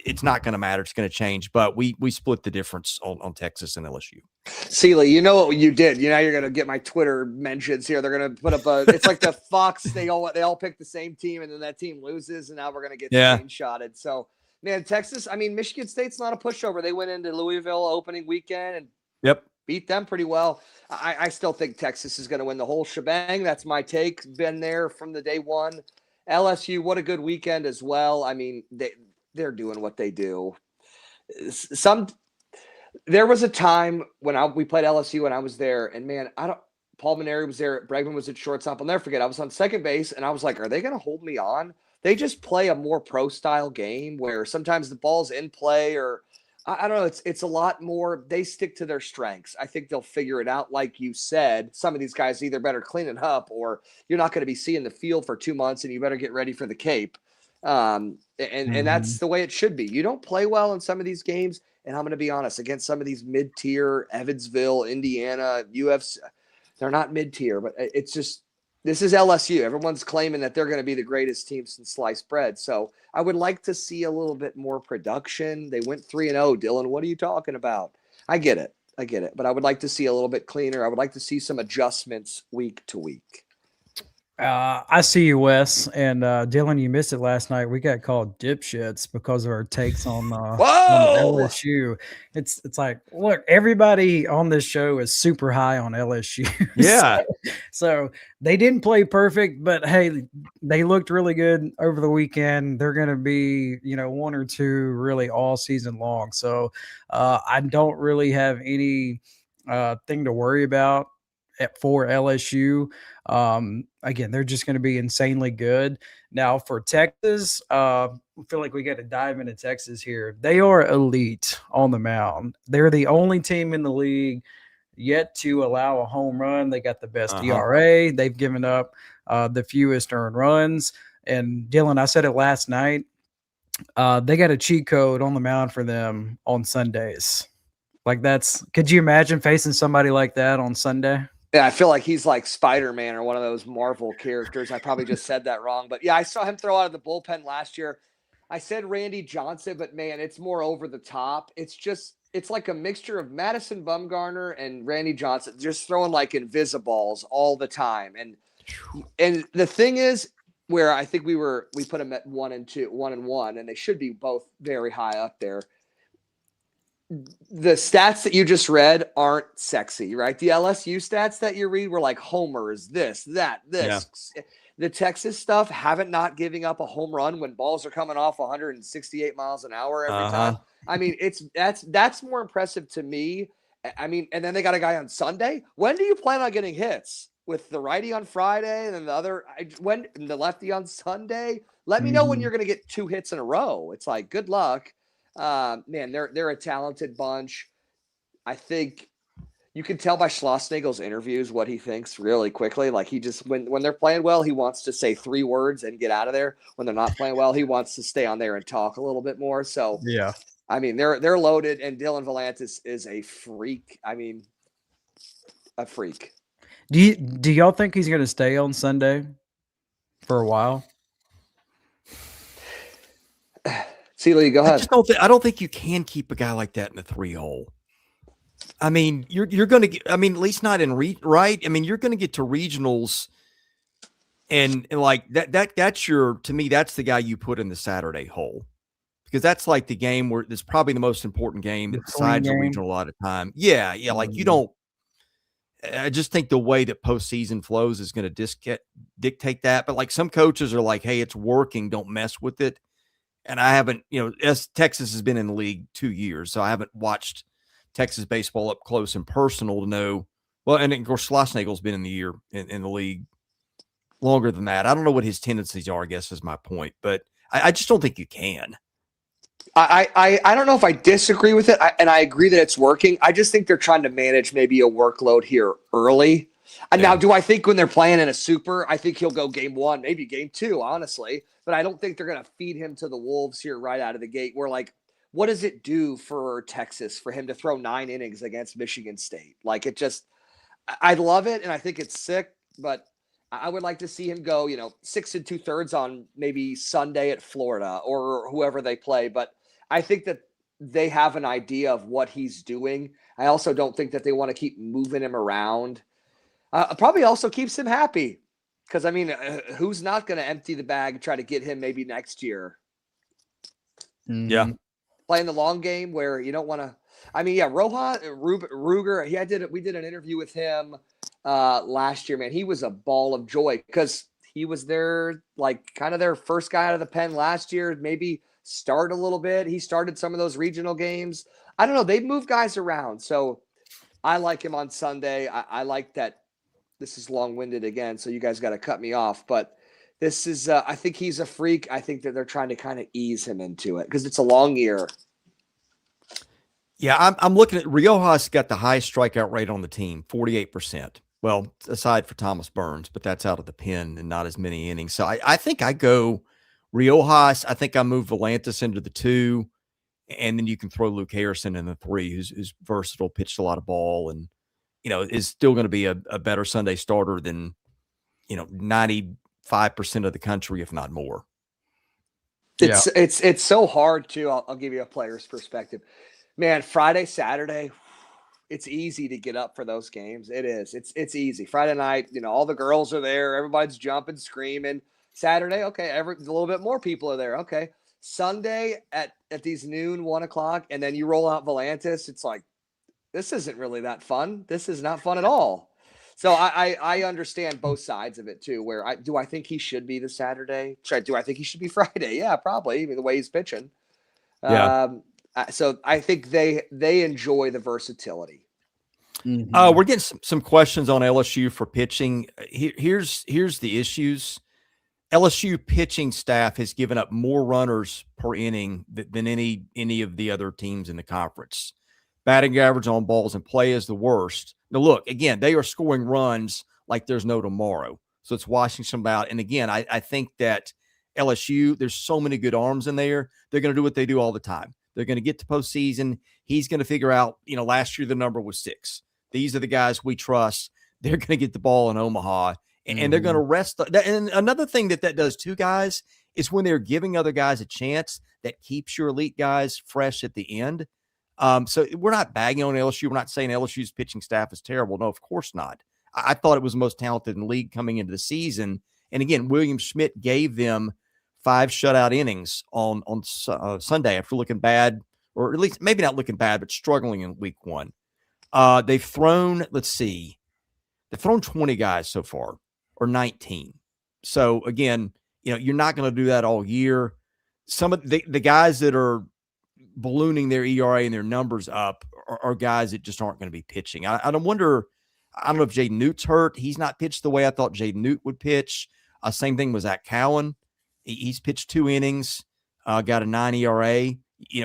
[SPEAKER 1] it's not going to matter. It's going to change, but we split the difference on Texas and LSU.
[SPEAKER 2] Seeley, you know what you did. You're going to get my Twitter mentions here. They're going to put up it's like the Fox. They all pick the same team, and then that team loses, and now we're going to get screenshotted. So, man, Texas. I mean, Michigan State's not a pushover. They went into Louisville opening weekend and beat them pretty well. I still think Texas is going to win the whole shebang. That's my take. Been there from the day one. LSU, what a good weekend as well. I mean, they're doing what they do. There was a time when we played LSU and I was there, and man, Paul Maneri was there. Bregman was at shortstop. I'll never forget. I was on second base, and I was like, are they going to hold me on? they just play a more pro style game where sometimes the ball's in play, or I don't know. It's a lot more. They stick to their strengths. I think they'll figure it out. Like you said, some of these guys either better clean it up, or you're not going to be seeing the field for 2 months, and you better get ready for the Cape. And that's the way it should be. You don't play well in some of these games, and I'm going to be honest, against some of these mid-tier, Evansville, Indiana, UFC, they're not mid-tier, but it's just, this is LSU. Everyone's claiming that they're going to be the greatest team since sliced bread. So I would like to see a little bit more production. They went 3-0, Dylan. What are you talking about? I get it. But I would like to see a little bit cleaner. I would like to see some adjustments week to week.
[SPEAKER 3] I see you, Wes, and Dylan. You missed it last night. We got called dipshits because of our takes on LSU. It's like, look, everybody on this show is super high on LSU.
[SPEAKER 1] Yeah.
[SPEAKER 3] so they didn't play perfect, but hey, they looked really good over the weekend. They're going to be, 1 or 2 really all season long. So I don't really have any thing to worry about for LSU. Again, they're just going to be insanely good. Now for Texas, I feel like we got to dive into Texas here. They are elite on the mound. They're the only team in the league yet to allow a home run. They got the best ERA. They've given up the fewest earned runs. And Dylan, I said it last night. They got a cheat code on the mound for them on Sundays. Like could you imagine facing somebody like that on Sunday?
[SPEAKER 2] Yeah, I feel like he's like Spider-Man or one of those Marvel characters. I probably just said that wrong. But yeah, I saw him throw out of the bullpen last year. I said Randy Johnson, but man, it's more over the top. It's like a mixture of Madison Bumgarner and Randy Johnson, just throwing like invisiballs all the time. And the thing is, where I think we put them at 1 and 1, and they should be both very high up there. The stats that you just read aren't sexy, right? The LSU stats that you read were like homers, this. Yeah. The Texas stuff, not giving up a home run when balls are coming off 168 miles an hour every time. I mean, that's more impressive to me. I mean, and then they got a guy on Sunday. When do you plan on getting hits? With the righty on Friday and then the lefty on Sunday? Let me know when you're going to get 2 hits in a row. It's like, good luck. Man, they're a talented bunch. I think you can tell by Schlossnagel's interviews what he thinks really quickly. Like he just when they're playing well, he wants to say 3 words and get out of there. When they're not playing well, he wants to stay on there and talk a little bit more. So
[SPEAKER 3] yeah,
[SPEAKER 2] I mean they're loaded, and Dylan Volantis is a freak. I mean, a freak.
[SPEAKER 3] Do y'all think he's going to stay on Sunday for a while?
[SPEAKER 2] Seeley, go ahead.
[SPEAKER 1] I don't think you can keep a guy like that in a 3-hole. I mean, you're going to get, at least not in right. I mean, you're going to get to regionals and like that's to me, that's the guy you put in the Saturday hole, because that's like the game where it's probably the most important game that decides a regional a lot of time. Yeah. Like you don't, I just think the way that postseason flows is going to dictate that. But like some coaches are like, hey, it's working, don't mess with it. And I haven't, Texas has been in the league 2 years, so I haven't watched Texas baseball up close and personal to know. Well, and of course, Schlossnagel's been in the league longer than that. I don't know what his tendencies are, I guess is my point. But I just don't think you can.
[SPEAKER 2] I don't know if I disagree with it, and I agree that it's working. I just think they're trying to manage maybe a workload here early. And now, do I think when they're playing in a super, I think he'll go game 1, maybe game 2, honestly. But I don't think they're going to feed him to the wolves here right out of the gate. We're like, what does it do for Texas for him to throw 9 innings against Michigan State? Like I love it, and I think it's sick, but I would like to see him go, 6 2/3 on maybe Sunday at Florida or whoever they play. But I think that they have an idea of what he's doing. I also don't think that they want to keep moving him around. Probably also keeps him happy. Because, who's not going to empty the bag and try to get him maybe next year?
[SPEAKER 1] Yeah.
[SPEAKER 2] Playing the long game where you don't want to – Rohan Ruger, we did an interview with him last year, man. He was a ball of joy because he was their first guy out of the pen last year, maybe start a little bit. He started some of those regional games. I don't know. They've moved guys around. So I like him on Sunday. I like that. This is long-winded again, so you guys got to cut me off. But This is, I think he's a freak. I think that they're trying to kind of ease him into it because it's a long year.
[SPEAKER 1] Yeah, I'm looking at Riojas got the highest strikeout rate on the team, 48%. Well, aside for Thomas Burns, but that's out of the pen and not as many innings. So I think I go Riojas. I think I move Volantis into the 2, and then you can throw Luke Harrison in the 3, who's versatile, pitched a lot of ball, and is still going to be a better Sunday starter than 95% of the country, if not more.
[SPEAKER 2] It's so hard too. I'll give you a player's perspective. Man, Friday, Saturday, it's easy to get up for those games. It is. It's easy. Friday night, all the girls are there. Everybody's jumping, screaming. Saturday, okay, a little bit more people are there. Okay. Sunday at these noon, 1 o'clock, and then you roll out Volantis. It's like, this isn't really that fun. This is not fun at all. So I understand both sides of it too, where do I think he should be the Saturday? Do I think he should be Friday? Yeah, probably, the way he's pitching.
[SPEAKER 1] Yeah.
[SPEAKER 2] So I think they enjoy the versatility.
[SPEAKER 1] We're getting some questions on LSU for pitching. Here's the issues. LSU pitching staff has given up more runners per inning than any of the other teams in the conference. Batting average on balls in play is the worst. Now, look, again, they are scoring runs like there's no tomorrow. So it's washing some out. And again, I think that LSU, there's so many good arms in there. They're going to do what they do all the time. They're going to get to postseason. He's going to figure out, last year the number was 6. These are the guys we trust. They're going to get the ball in Omaha, and they're going to rest. And another thing that does too, guys, is when they're giving other guys a chance, that keeps your elite guys fresh at the end. So we're not bagging on LSU. We're not saying LSU's pitching staff is terrible. No, of course not. I thought it was the most talented in the league coming into the season. And again, William Schmidt gave them 5 shutout innings on Sunday after looking bad, or at least maybe not looking bad, but struggling in week 1. They've thrown, they've thrown 20 guys so far, or 19. So again, you're not going to do that all year. Some of the guys that are ballooning their ERA and their numbers up are guys that just aren't going to be pitching. I don't know if Jaden Newt's hurt. He's not pitched the way I thought Jaden Newt would pitch. Same thing with Zach Cowan. He's pitched 2 innings, got a 9 ERA.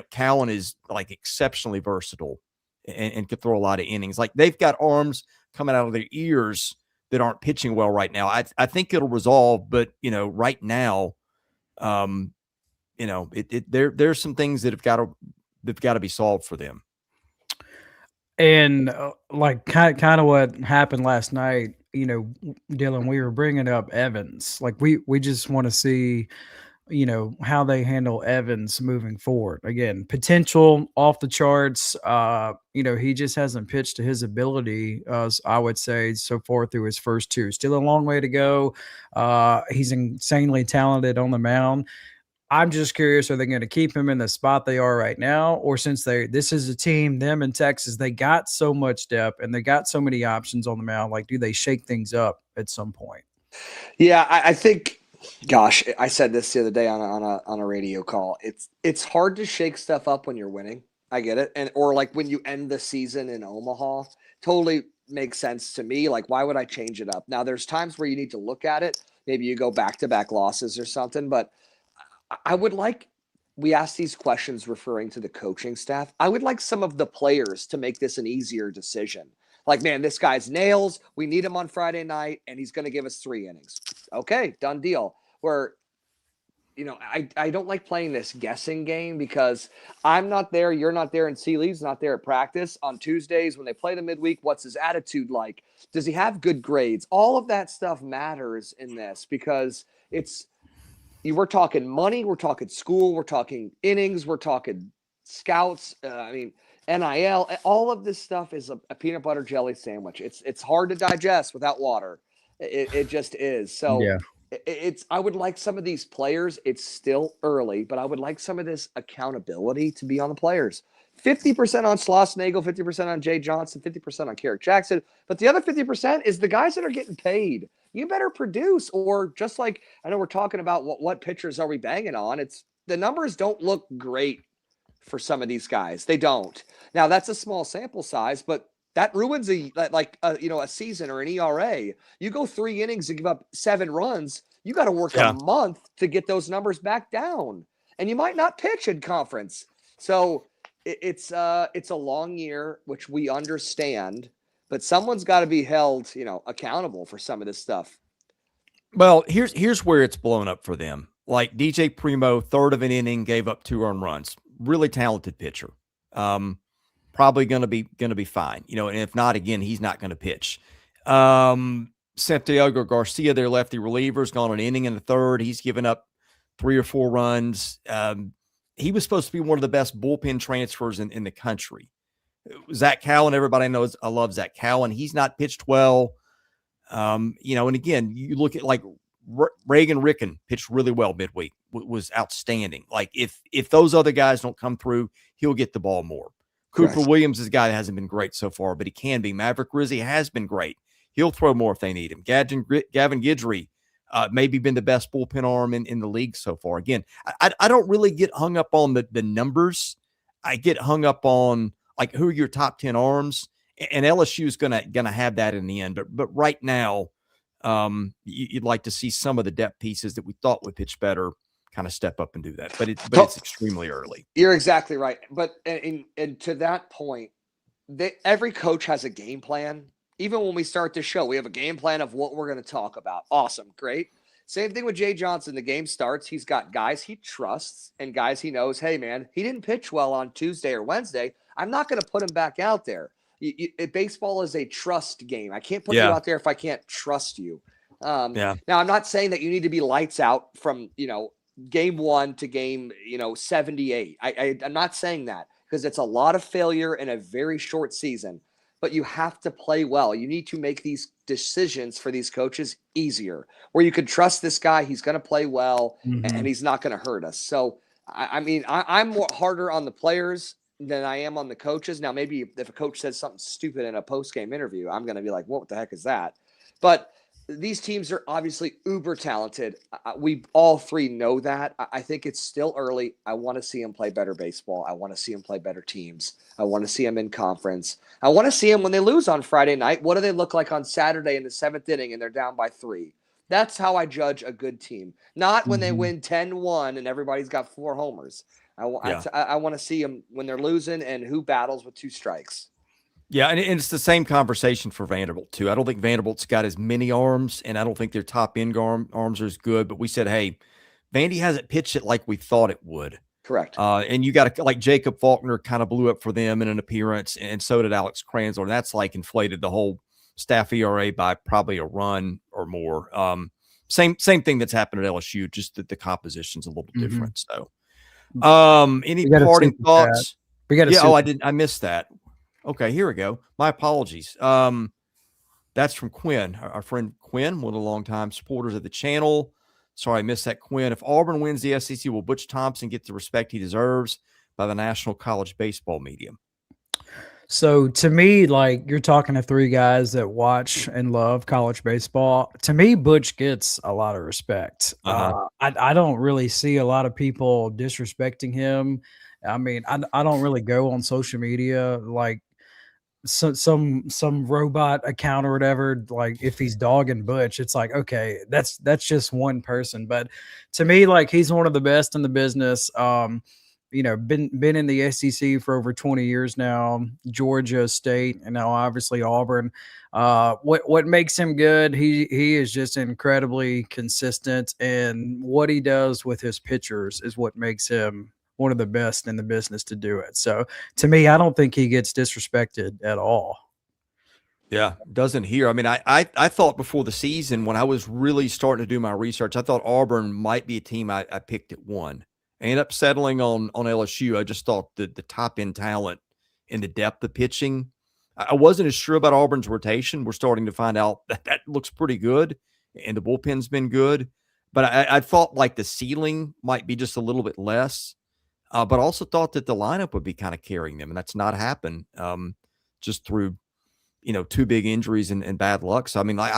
[SPEAKER 1] Cowan is like exceptionally versatile and could throw a lot of innings. Like, they've got arms coming out of their ears that aren't pitching well right now. I think it'll resolve, but right now, there's some things that have got to be solved for them.
[SPEAKER 3] And kind of what happened last night, Dylan, we were bringing up Evans. Like, we just want to see, how they handle Evans moving forward. Again, potential off the charts. He just hasn't pitched to his ability, I would say, so far through his first 2. Still a long way to go. He's insanely talented on the mound. I'm just curious, are they going to keep him in the spot they are right now? Or since this is a team, them in Texas, they got so much depth and they got so many options on the mound. Like, do they shake things up at some point?
[SPEAKER 2] Yeah, I think, gosh, I said this the other day on a radio call. It's hard to shake stuff up when you're winning. I get it. Or like when you end the season in Omaha, totally makes sense to me. Like, why would I change it up? Now, there's times where you need to look at it. Maybe you go back-to-back losses or something, but I would like, we ask these questions referring to the coaching staff. I would like some of the players to make this an easier decision. Like, man, this guy's nails. We need him on Friday night, and he's going to give us 3 innings. Okay, done deal. Where, I don't like playing this guessing game because I'm not there, you're not there, and Seeley's not there at practice. On Tuesdays when they play the midweek, what's his attitude like? Does he have good grades? All of that stuff matters in this because we're talking money, we're talking school, we're talking innings, we're talking scouts. NIL, all of this stuff is a peanut butter jelly sandwich. It's hard to digest without water. It just is. So
[SPEAKER 3] yeah.
[SPEAKER 2] I would like some of these players. It's still early, but I would like some of this accountability to be on the players. 50% on Schlossnagle, 50% on Jay Johnson, 50% on Carrick Jackson. But the other 50% is the guys that are getting paid. You better produce, or just like I know we're talking about what pitchers are we banging on. It's the numbers don't look great for some of these guys. They don't. Now that's a small sample size, but that ruins a season or an ERA. You go 3 innings and give up 7 runs. You got to work a month to get those numbers back down, and you might not pitch in conference. So it's a long year, which we understand, but someone's got to be held, accountable for some of this stuff.
[SPEAKER 1] Well, here's where it's blown up for them. Like DJ Primo, third of an inning, gave up 2 earned runs. Really talented pitcher. Probably gonna be fine. And if not, again, he's not gonna pitch. Santiago Garcia, their lefty reliever, has gone an inning in the third. He's given up 3 or 4 runs. He was supposed to be one of the best bullpen transfers in the country. Zach Cowan, everybody knows I love Zach Cowan. He's not pitched well. And again, you look at like Reagan Ricken pitched really well midweek, was outstanding. Like if those other guys don't come through, he'll get the ball more.
[SPEAKER 2] Correct.
[SPEAKER 1] Cooper Williams is a guy that hasn't been great so far, but he can be. Maverick Rizzi has been great. He'll throw more if they need him. Gavin Guidry, maybe been the best bullpen arm in the league so far. Again, I don't really get hung up on the numbers. I get hung up on like who are your top 10 arms, and LSU is gonna have that in the end. But right now, you'd like to see some of the depth pieces that we thought would pitch better kind of step up and do that. But it's extremely early.
[SPEAKER 2] You're exactly right. But and to that point, every coach has a game plan. Even when we start the show, we have a game plan of what we're going to talk about. Awesome. Great. Same thing with Jay Johnson. The game starts. He's got guys he trusts and guys he knows, hey, man, he didn't pitch well on Tuesday or Wednesday. I'm not going to put him back out there. Baseball is a trust game. I can't put you out there if I can't trust you. Now, I'm not saying that you need to be lights out from, game 1 to game, 78. I'm not saying that because it's a lot of failure in a very short season. But you have to play well. You need to make these decisions for these coaches easier, where you can trust this guy. He's going to play well, and he's not going to hurt us. So, I'm more harder on the players than I am on the coaches. Now, maybe if a coach says something stupid in a post-game interview, I'm going to be like, what the heck is that? But these teams are obviously uber talented. We all three know that. I think it's still early. I want to see them play better baseball. I want to see them play better teams. I want to see them in conference. I want to see them when they lose on Friday night. What do they look like on Saturday in the 7th inning and they're down by 3? That's how I judge a good team. Not when they win 10-1 and everybody's got 4 homers. I want to see them when they're losing and who battles with 2 strikes.
[SPEAKER 1] Yeah, and it's the same conversation for Vanderbilt, too. I don't think Vanderbilt's got as many arms, and I don't think their top-end arms are as good. But we said, hey, Vandy hasn't pitched it like we thought it would.
[SPEAKER 2] Correct.
[SPEAKER 1] And you got like Jacob Faulkner kind of blew up for them in an appearance, and so did Alex Kranzler. And that's like inflated the whole staff ERA by probably a run or more. Same thing that's happened at LSU, just that the composition's a little different. So, any parting thoughts?
[SPEAKER 3] We got
[SPEAKER 1] I missed that. Okay, here we go. My apologies. That's from Quinn, our friend Quinn, one of the longtime supporters of the channel. Sorry, I missed that, Quinn. If Auburn wins the SEC, will Butch Thompson get the respect he deserves by the national college baseball media?
[SPEAKER 3] So to me, like you're talking to 3 guys that watch and love college baseball. To me, Butch gets a lot of respect. I don't really see a lot of people disrespecting him. I mean, I don't really go on social media like some robot account or whatever. Like if he's dogging Butch, it's like, okay, that's just one person. But to me, like he's one of the best in the business. Been in the SEC for over 20 years now, Georgia State, and now obviously Auburn. What makes him good? He is just incredibly consistent, and what he does with his pitchers is what makes him one of the best in the business to do it. So to me, I don't think he gets disrespected at all.
[SPEAKER 1] Yeah, doesn't here. I mean, I thought before the season when I was really starting to do my research, I thought Auburn might be a team I picked at 1. I ended up settling on LSU. I just thought that the top-end talent and the depth of pitching, I wasn't as sure about Auburn's rotation. We're starting to find out that looks pretty good, and the bullpen's been good. But I thought like the ceiling might be just a little bit less. But also thought that the lineup would be kind of carrying them, and that's not happened just through, 2 big injuries and bad luck. So, I mean, like,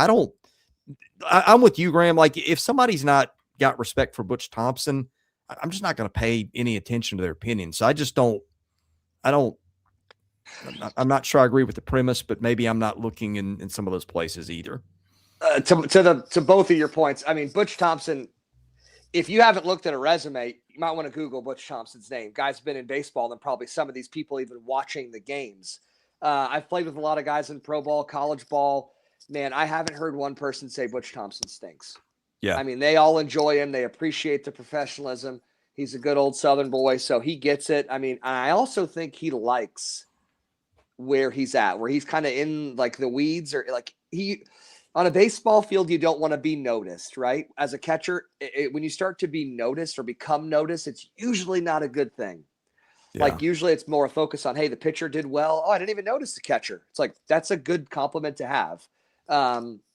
[SPEAKER 1] I'm with you, Graham. Like, if somebody's not got respect for Butch Thompson, I'm just not going to pay any attention to their opinions. So I'm not sure I agree with the premise, but maybe I'm not looking in some of those places either.
[SPEAKER 2] To both of your points, I mean, Butch Thompson, if you haven't looked at a resume, you might want to Google Butch Thompson's name. Guy's been in baseball, and probably some of these people even watching the games. I've played with a lot of guys in pro ball, college ball. Man, I haven't heard one person say Butch Thompson stinks.
[SPEAKER 1] Yeah.
[SPEAKER 2] I mean, they all enjoy him. They appreciate the professionalism. He's a good old Southern boy, so he gets it. I mean, I also think he likes where he's at, where he's kind of in like the weeds, or like on a baseball field, you don't want to be noticed, right? As a catcher, when you start to be noticed or become noticed, it's usually not a good thing. Yeah. Like usually it's more a focus on, hey, the pitcher did well. Oh, I didn't even notice the catcher. It's like, that's a good compliment to have.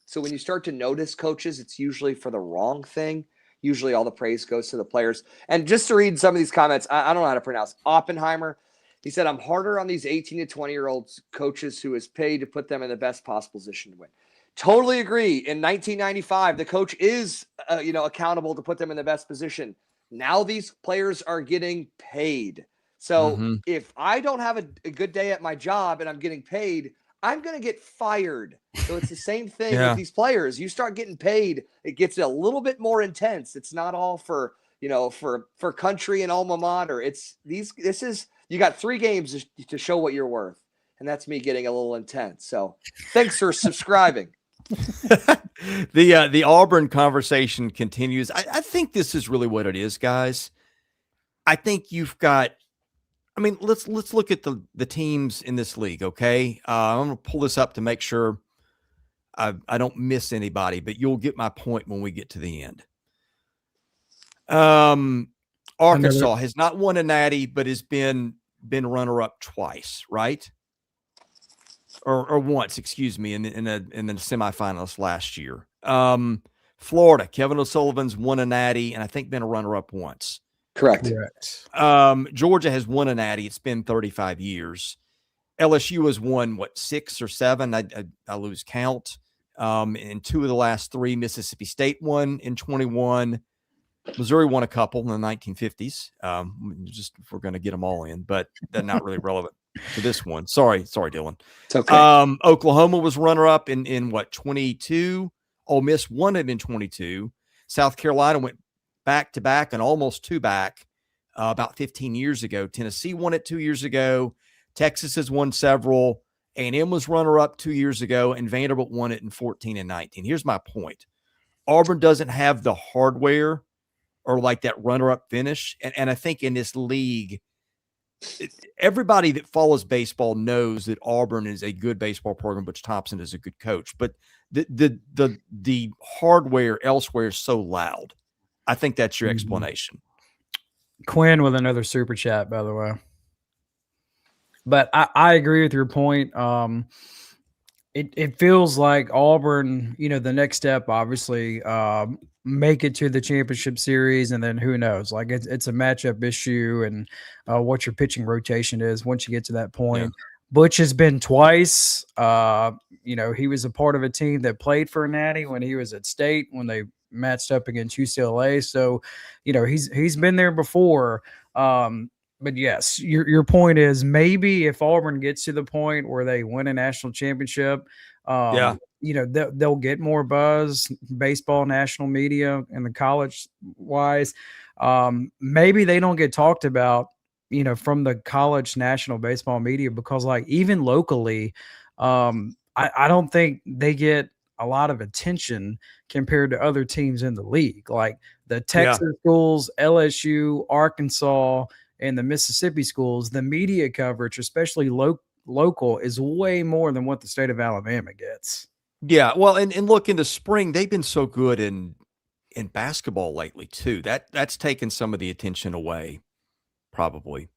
[SPEAKER 2] So when you start to notice coaches, it's usually for the wrong thing. Usually all the praise goes to the players. And just to read some of these comments, I don't know how to pronounce Oppenheimer. He said, I'm harder on these 18 to 20-year-old coaches who is paid to put them in the best possible position to win. Totally agree. In 1995, the coach is, accountable to put them in the best position. Now these players are getting paid. So if I don't have a good day at my job and I'm getting paid, I'm going to get fired. So it's the same thing with these players. You start getting paid, it gets a little bit more intense. It's not all for country and alma mater. You got 3 games to show what you're worth. And that's me getting a little intense. So thanks for subscribing.
[SPEAKER 1] The Auburn conversation continues. I think this is really what it is, guys. I think you've got, let's look at the teams in this league. Okay. I'm going to pull this up to make sure I don't miss anybody, but you'll get my point when we get to the end. Arkansas has not won a natty, but has been runner-up twice, right? Or once, excuse me, in the semifinals last year. Florida, Kevin O'Sullivan's won a natty, and I think been a runner-up once.
[SPEAKER 2] Correct.
[SPEAKER 1] Georgia has won a natty. It's been 35 years. LSU has won, 6 or 7? I lose count. In 2 of the last 3, Mississippi State won in 21. Missouri won a couple in the 1950s. Just if we're going to get them all in, but they're not really relevant to this one. Sorry, Dylan.
[SPEAKER 2] It's okay.
[SPEAKER 1] Oklahoma was runner-up in 22. Ole Miss won it in 22. South Carolina went back-to-back and almost 2 back about 15 years ago. Tennessee won it 2 years ago. Texas has won several. A&M was runner-up 2 years ago, and Vanderbilt won it in 14 and 19. Here's my point. Auburn doesn't have the hardware or like that runner-up finish. And I think in this league, everybody that follows baseball knows that Auburn is a good baseball program. Butch Thompson is a good coach, but the hardware elsewhere is so loud. I think that's your explanation.
[SPEAKER 3] Quinn with another super chat, by the way. But I agree with your point. It feels like Auburn, the next step, obviously, make it to the championship series, and then who knows? Like it's a matchup issue, and what your pitching rotation is once you get to that point. Yeah. Butch has been twice. He was a part of a team that played for a natty when he was at State when they matched up against UCLA. So, he's been there before. But yes, your point is maybe if Auburn gets to the point where they win a national championship, they'll get more buzz, baseball, national media, and the college wise. Maybe they don't get talked about, from the college national baseball media, because like even locally, I don't think they get a lot of attention compared to other teams in the league, like the Texas schools, LSU, Arkansas, and the Mississippi schools. The media coverage, especially local, is way more than what the state of Alabama gets.
[SPEAKER 1] Yeah, well, and look, in the spring, they've been so good in basketball lately too. That's taken some of the attention away, probably,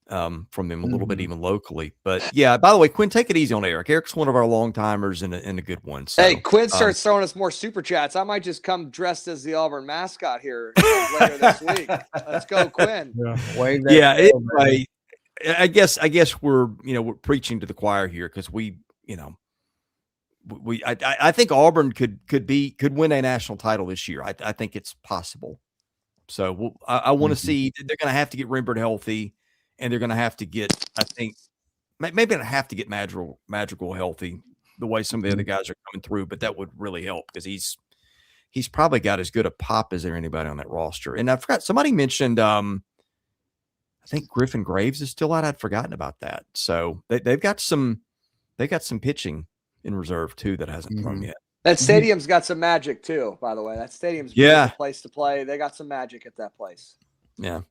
[SPEAKER 1] from them a little bit, even locally. But yeah, by the way, Quinn, take it easy on Eric. Eric's one of our long timers and a good one. So,
[SPEAKER 2] hey, Quinn starts throwing us more super chats. I might just come dressed as the Auburn mascot here later this week. Let's go, Quinn.
[SPEAKER 1] Right. I guess we're preaching to the choir here, because I think Auburn could win a national title this year. I think it's possible. So I want to see. They're going to have to get Rembert healthy, and they're going to have to get, I think, maybe not have to get Madrigal healthy, the way some of the other guys are coming through, but that would really help because he's probably got as good a pop as there anybody on that roster. And I forgot somebody mentioned I think Griffin Graves is still out. I'd forgotten about that. So they've got some pitching in reserve too that hasn't thrown yet.
[SPEAKER 2] That stadium's got some magic too, by the way. That stadium's a place to play. They got some magic at that place.
[SPEAKER 1] Yeah.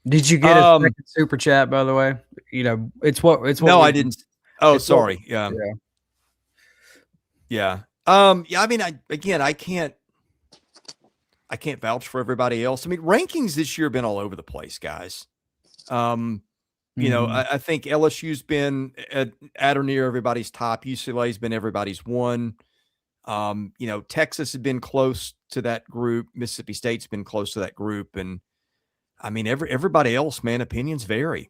[SPEAKER 3] Did you get a second super chat, by the way? You know, it's what
[SPEAKER 1] No, I didn't. Oh, sorry. Yeah. Yeah. I mean, I can't vouch for everybody else. I mean, rankings this year have been all over the place, guys. You know, I think LSU's been at or near everybody's top. UCLA's been everybody's one. You know, Texas has been close to that group. Mississippi State's been close to that group. And I mean, everybody else, man, opinions vary.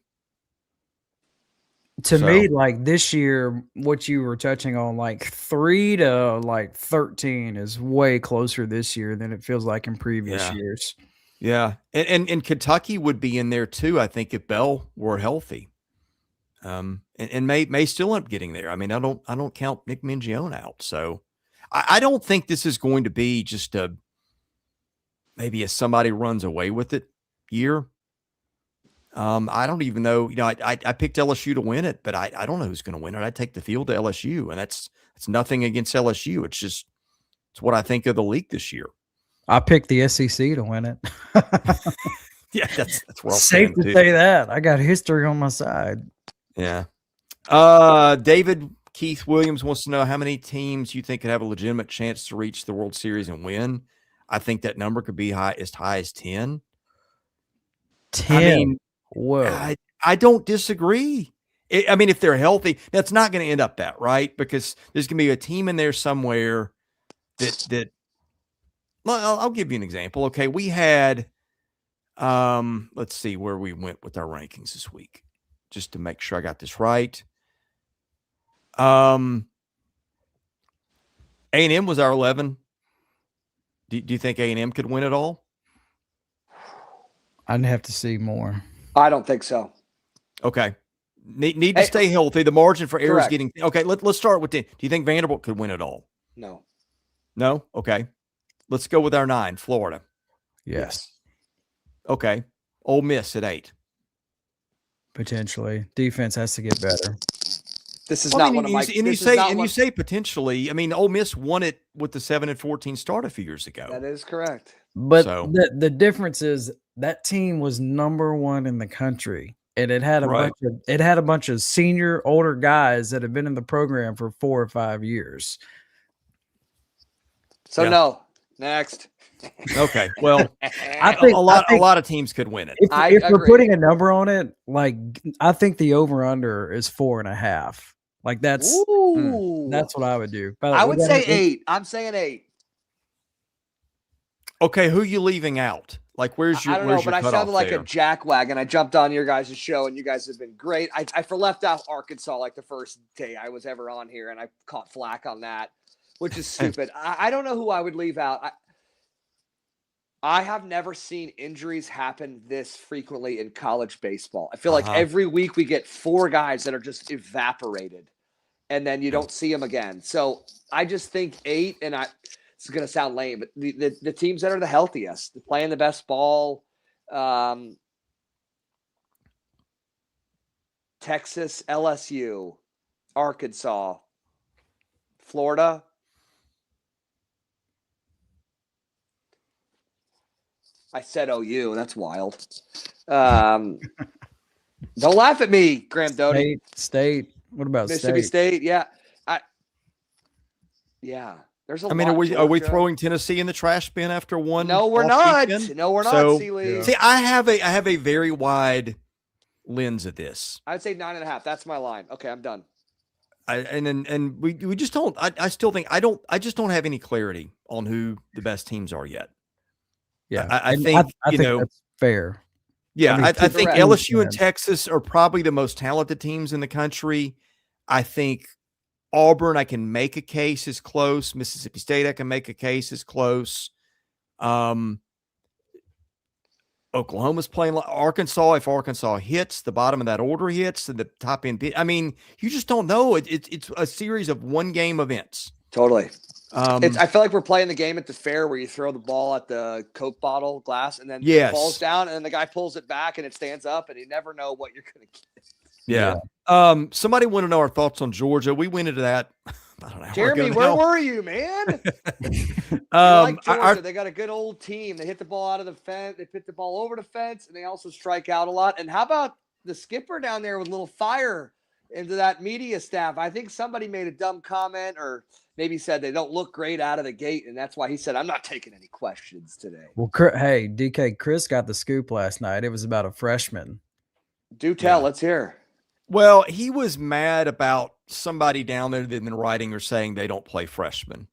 [SPEAKER 3] To me, like this year, what you were touching on, like 3 to like 13 is way closer this year than it feels like in previous years.
[SPEAKER 1] Yeah. And Kentucky would be in there too, I think, if Bell were healthy. And may still end up getting there. I mean, I don't count Nick Mingione out. So I don't think this is going to be just maybe a somebody runs away with it year. I don't even know, you know, I picked LSU to win it, but I don't know who's going to win it. I'd take the field to LSU, and that's nothing against LSU. It's what I think of the league this year.
[SPEAKER 3] I picked the SEC to win it.
[SPEAKER 1] Yeah, that's well
[SPEAKER 3] safe to say that. I got history on my side.
[SPEAKER 1] Yeah. David Keith Williams wants to know how many teams you think could have a legitimate chance to reach the World Series and win. I think that number could be high as 10.
[SPEAKER 3] 10.
[SPEAKER 1] I mean,
[SPEAKER 3] whoa.
[SPEAKER 1] I don't disagree. I mean, if they're healthy, that's not going to end up that, right? Because there's going to be a team in there somewhere that well, I'll give you an example. Okay, we had let's see where we went with our rankings this week, just to make sure I got this right. A&M was our 11. Do you think A&M could win it all?
[SPEAKER 3] I'd have to see more.
[SPEAKER 2] I don't think so.
[SPEAKER 1] Okay. Need to stay healthy. The margin for error is getting okay. Let's start with 10. Do you think Vanderbilt could win it all?
[SPEAKER 2] No.
[SPEAKER 1] No? Okay. Let's go with our 9, Florida.
[SPEAKER 3] Yes.
[SPEAKER 1] Okay. Ole Miss at 8.
[SPEAKER 3] Potentially. Defense has to get better.
[SPEAKER 2] This is not one of my.
[SPEAKER 1] You say potentially. I mean, Ole Miss won it with the 7-14 start a few years ago.
[SPEAKER 2] That is correct.
[SPEAKER 3] But the difference is that team was number 1 in the country, and it had a bunch of senior older guys that have been in the program for 4 or 5 years.
[SPEAKER 2] So no, next.
[SPEAKER 1] Okay, well,
[SPEAKER 3] I think
[SPEAKER 1] a lot of teams could win it.
[SPEAKER 3] If we're putting a number on it, like I think the over under is 4.5. Like that's what I would do.
[SPEAKER 2] I would say 8. I'm saying 8.
[SPEAKER 1] Okay, who are you leaving out? Like, where's your?
[SPEAKER 2] I don't know, but I sounded like a jackwagon. I jumped on your guys' show, and you guys have been great. I left out Arkansas like the first day I was ever on here, and I caught flack on that, which is stupid. I don't know who I would leave out. I have never seen injuries happen this frequently in college baseball. I feel like every week we get 4 guys that are just evaporated, and then you don't see them again. So I just think 8, and this is going to sound lame, but the teams that are the healthiest, playing the best ball, Texas, LSU, Arkansas, Florida. I said OU. That's wild. Don't laugh at me, Graham Doty.
[SPEAKER 3] State. What about
[SPEAKER 2] Mississippi State? Yeah. Yeah. There's a lot.
[SPEAKER 1] Are we throwing Tennessee in the trash bin after one?
[SPEAKER 2] No, we're not. No, we're not.
[SPEAKER 1] See, I have a very wide lens at this.
[SPEAKER 2] I'd say 9.5. That's my line. Okay, I'm done.
[SPEAKER 1] We just don't. I still think I just don't have any clarity on who the best teams are yet.
[SPEAKER 3] Yeah,
[SPEAKER 1] I think
[SPEAKER 3] that's fair.
[SPEAKER 1] Yeah, I think LSU and Texas are probably the most talented teams in the country. I think Auburn, I can make a case is close. Mississippi State, I can make a case is close. Oklahoma's playing like Arkansas. If Arkansas hits, the bottom of that order hits, and the top end. I mean, you just don't know. It's a series of one-game events.
[SPEAKER 2] Totally. I feel like we're playing the game at the fair where you throw the ball at the Coke bottle glass and then it falls down and then the guy pulls it back and it stands up and you never know what you're going to get.
[SPEAKER 1] Yeah. Somebody want to know our thoughts on Georgia. We went into that. I don't know.
[SPEAKER 2] Jeremy, where were you, man? Like Georgia, they got a good old team. They hit the ball out of the fence. They put the ball over the fence, and they also strike out a lot. And how about the skipper down there with a little fire into that media staff? I think somebody made a dumb comment or maybe said they don't look great out of the gate, and that's why he said, I'm not taking any questions today.
[SPEAKER 3] Well, hey, DK, Chris got the scoop last night. It was about a freshman.
[SPEAKER 2] Do tell. Let's hear.
[SPEAKER 1] Well, he was mad about somebody down there that had been writing or saying they don't play freshmen.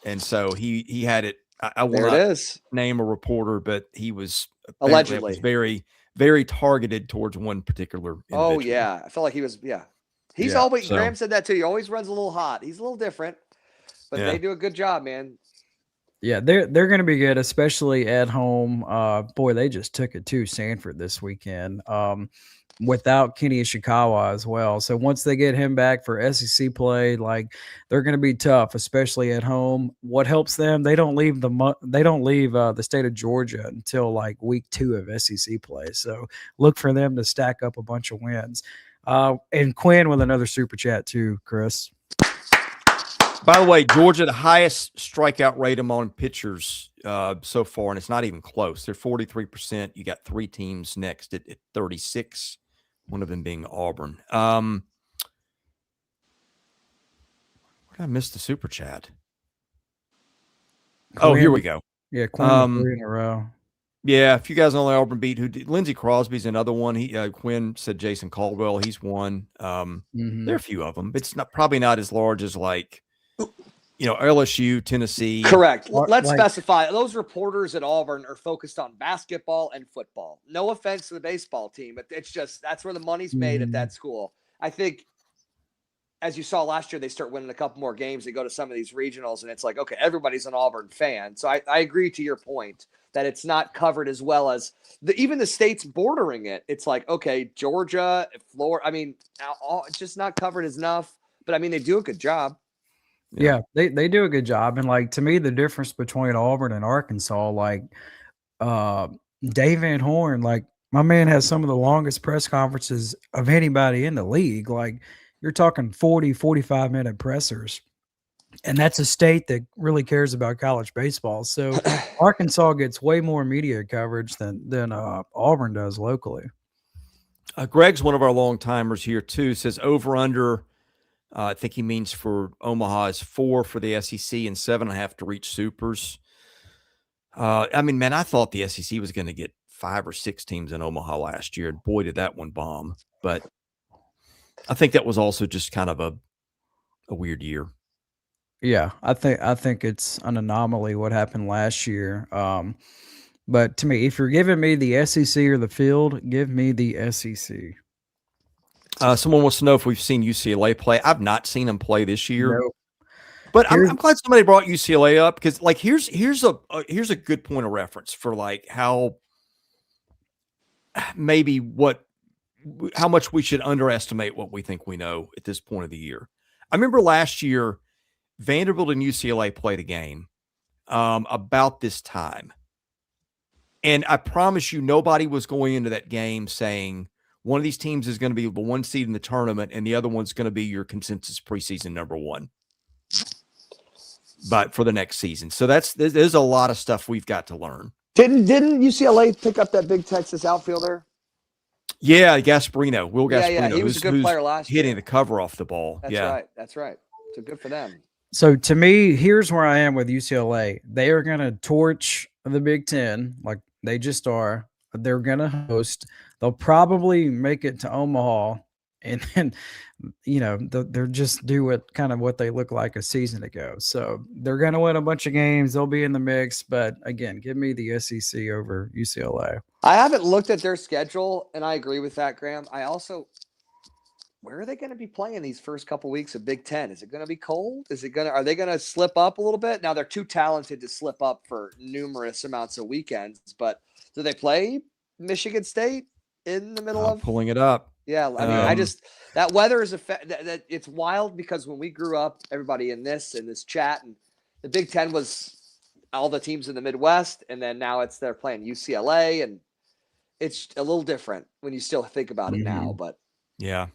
[SPEAKER 1] And so he had it. I will not name a reporter, but he was
[SPEAKER 2] allegedly
[SPEAKER 1] very, very targeted towards one particular individual.
[SPEAKER 2] Oh, yeah. I felt like he was, He's always, Graham said that too. He always runs a little hot. He's a little different, but they do a good job, man.
[SPEAKER 3] Yeah, they're going to be good, especially at home. Boy, they just took it to Sanford this weekend without Kenny Ishikawa as well. So once they get him back for SEC play, like they're going to be tough, especially at home. What helps them? They don't leave the state of Georgia until like week 2 of SEC play. So look for them to stack up a bunch of wins. And Quinn with another super chat too, Chris.
[SPEAKER 1] By the way, Georgia, the highest strikeout rate among pitchers so far, and it's not even close. They're 43%. You got 3 teams next at 36, one of them being Auburn. Where did I miss the super chat?
[SPEAKER 3] Quinn,
[SPEAKER 1] here we go.
[SPEAKER 3] Yeah, Quinn 3 in a row.
[SPEAKER 1] Yeah, if you guys know Auburn beat Lindsey Crosby's another one. Quinn said Jason Caldwell. He's one. There are a few of them, but it's probably not as large as like, LSU, Tennessee.
[SPEAKER 2] Correct. Let's specify. Those reporters at Auburn are focused on basketball and football. No offense to the baseball team, but it's just that's where the money's made at that school. I think, as you saw last year, they start winning a couple more games. They go to some of these regionals, and it's like, okay, everybody's an Auburn fan. So I agree to your point that it's not covered as well as even the states bordering it. It's like, okay, Georgia, Florida. I mean, it's just not covered ance but I mean, they do a good job.
[SPEAKER 3] Yeah, they do a good job. And like, to me, the difference between Auburn and Arkansas, like Dave Van Horn, like my man has some of the longest press conferences of anybody in the league. Like you're talking 40, 45-minute pressers. And that's a state that really cares about college baseball. So Arkansas gets way more media coverage than Auburn does locally.
[SPEAKER 1] Greg's one of our long timers here too. Says over under. I think he means for Omaha is 4 for the SEC and 7.5 to reach supers. I mean, man, I thought the SEC was going to get 5 or 6 teams in Omaha last year, and boy, did that one bomb. But I think that was also just kind of a weird year.
[SPEAKER 3] Yeah, I think it's an anomaly what happened last year. But to me, if you're giving me the SEC or the field, give me the SEC.
[SPEAKER 1] Someone wants to know if we've seen UCLA play. I've not seen them play this year,
[SPEAKER 3] nope.
[SPEAKER 1] But I'm glad somebody brought UCLA up because, like, here's a good point of reference for like how how much we should underestimate what we think we know at this point of the year. I remember last year, Vanderbilt and UCLA played a game about this time, and I promise you, nobody was going into that game saying one of these teams is going to be the 1 seed in the tournament and the other one's going to be your consensus preseason number 1. But for the next season. So there's a lot of stuff we've got to learn.
[SPEAKER 2] Didn't UCLA pick up that big Texas outfielder?
[SPEAKER 1] Yeah, Will Gasparino.
[SPEAKER 2] Yeah, he was a good player last year.
[SPEAKER 1] Hitting the cover off the ball.
[SPEAKER 2] That's right. So good for them.
[SPEAKER 3] So to me, here's where I am with UCLA. They are going to torch the Big Ten like they just are. They're going to host. They'll probably make it to Omaha, and then, they're just do what they look like a season ago. So they're going to win a bunch of games. They'll be in the mix. But again, give me the SEC over UCLA.
[SPEAKER 2] I haven't looked at their schedule, and I agree with that, Graham. I also where are they going to be playing these first couple weeks of Big Ten? Is it going to be cold? Are they going to slip up a little bit? Now they're too talented to slip up for numerous amounts of weekends, but do they play Michigan State in the middle of
[SPEAKER 1] pulling it up?
[SPEAKER 2] Yeah. I mean, that weather is that it's wild because when we grew up, everybody in this chat, and the Big Ten was all the teams in the Midwest. And then now they're playing UCLA, and it's a little different when you still think about it now, but
[SPEAKER 1] yeah.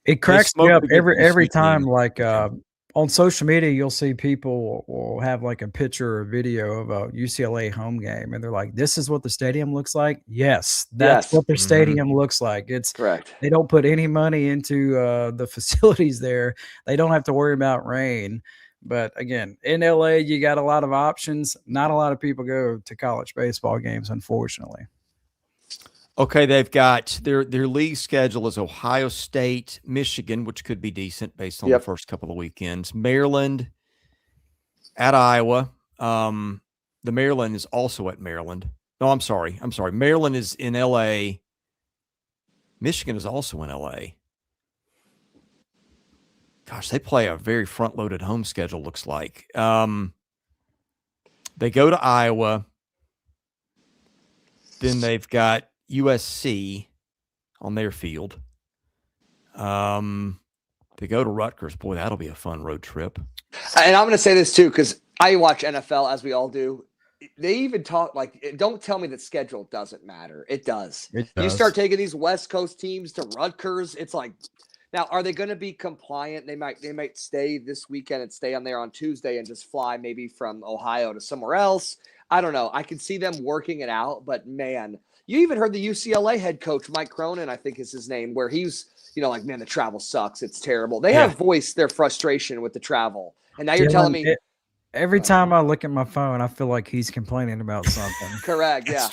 [SPEAKER 3] It cracks me up every time. Like on social media, you'll see people will have like a picture or video of a UCLA home game, and they're like, "This is what the stadium looks like." Yes, that's what their stadium looks like. It's
[SPEAKER 2] correct.
[SPEAKER 3] They don't put any money into the facilities there. They don't have to worry about rain. But again, in LA, you got a lot of options. Not a lot of people go to college baseball games, unfortunately.
[SPEAKER 1] Okay, they've got their league schedule is Ohio State, Michigan, which could be decent based on the first couple of weekends. Maryland, at Iowa. The Maryland is also at Maryland. No, I'm sorry. Maryland is in LA. Michigan is also in LA. Gosh, they play a very front-loaded home schedule, looks like. They go to Iowa. Then they've got USC on their field. They go to Rutgers. Boy, that'll be a fun road trip.
[SPEAKER 2] And I'm going to say this too, because I watch NFL as we all do. They even talk like, don't tell me that schedule doesn't matter. It does. You start taking these West Coast teams to Rutgers. It's like, now, are they going to be compliant? They might stay this weekend and stay on there on Tuesday and just fly maybe from Ohio to somewhere else. I don't know. I can see them working it out, but man, you even heard the UCLA head coach, Mike Cronin, I think is his name, where he's, like, man, the travel sucks. It's terrible. They have voiced their frustration with the travel. And now you're telling me.
[SPEAKER 3] Every time I look at my phone, I feel like he's complaining about something.
[SPEAKER 2] Correct. Yeah.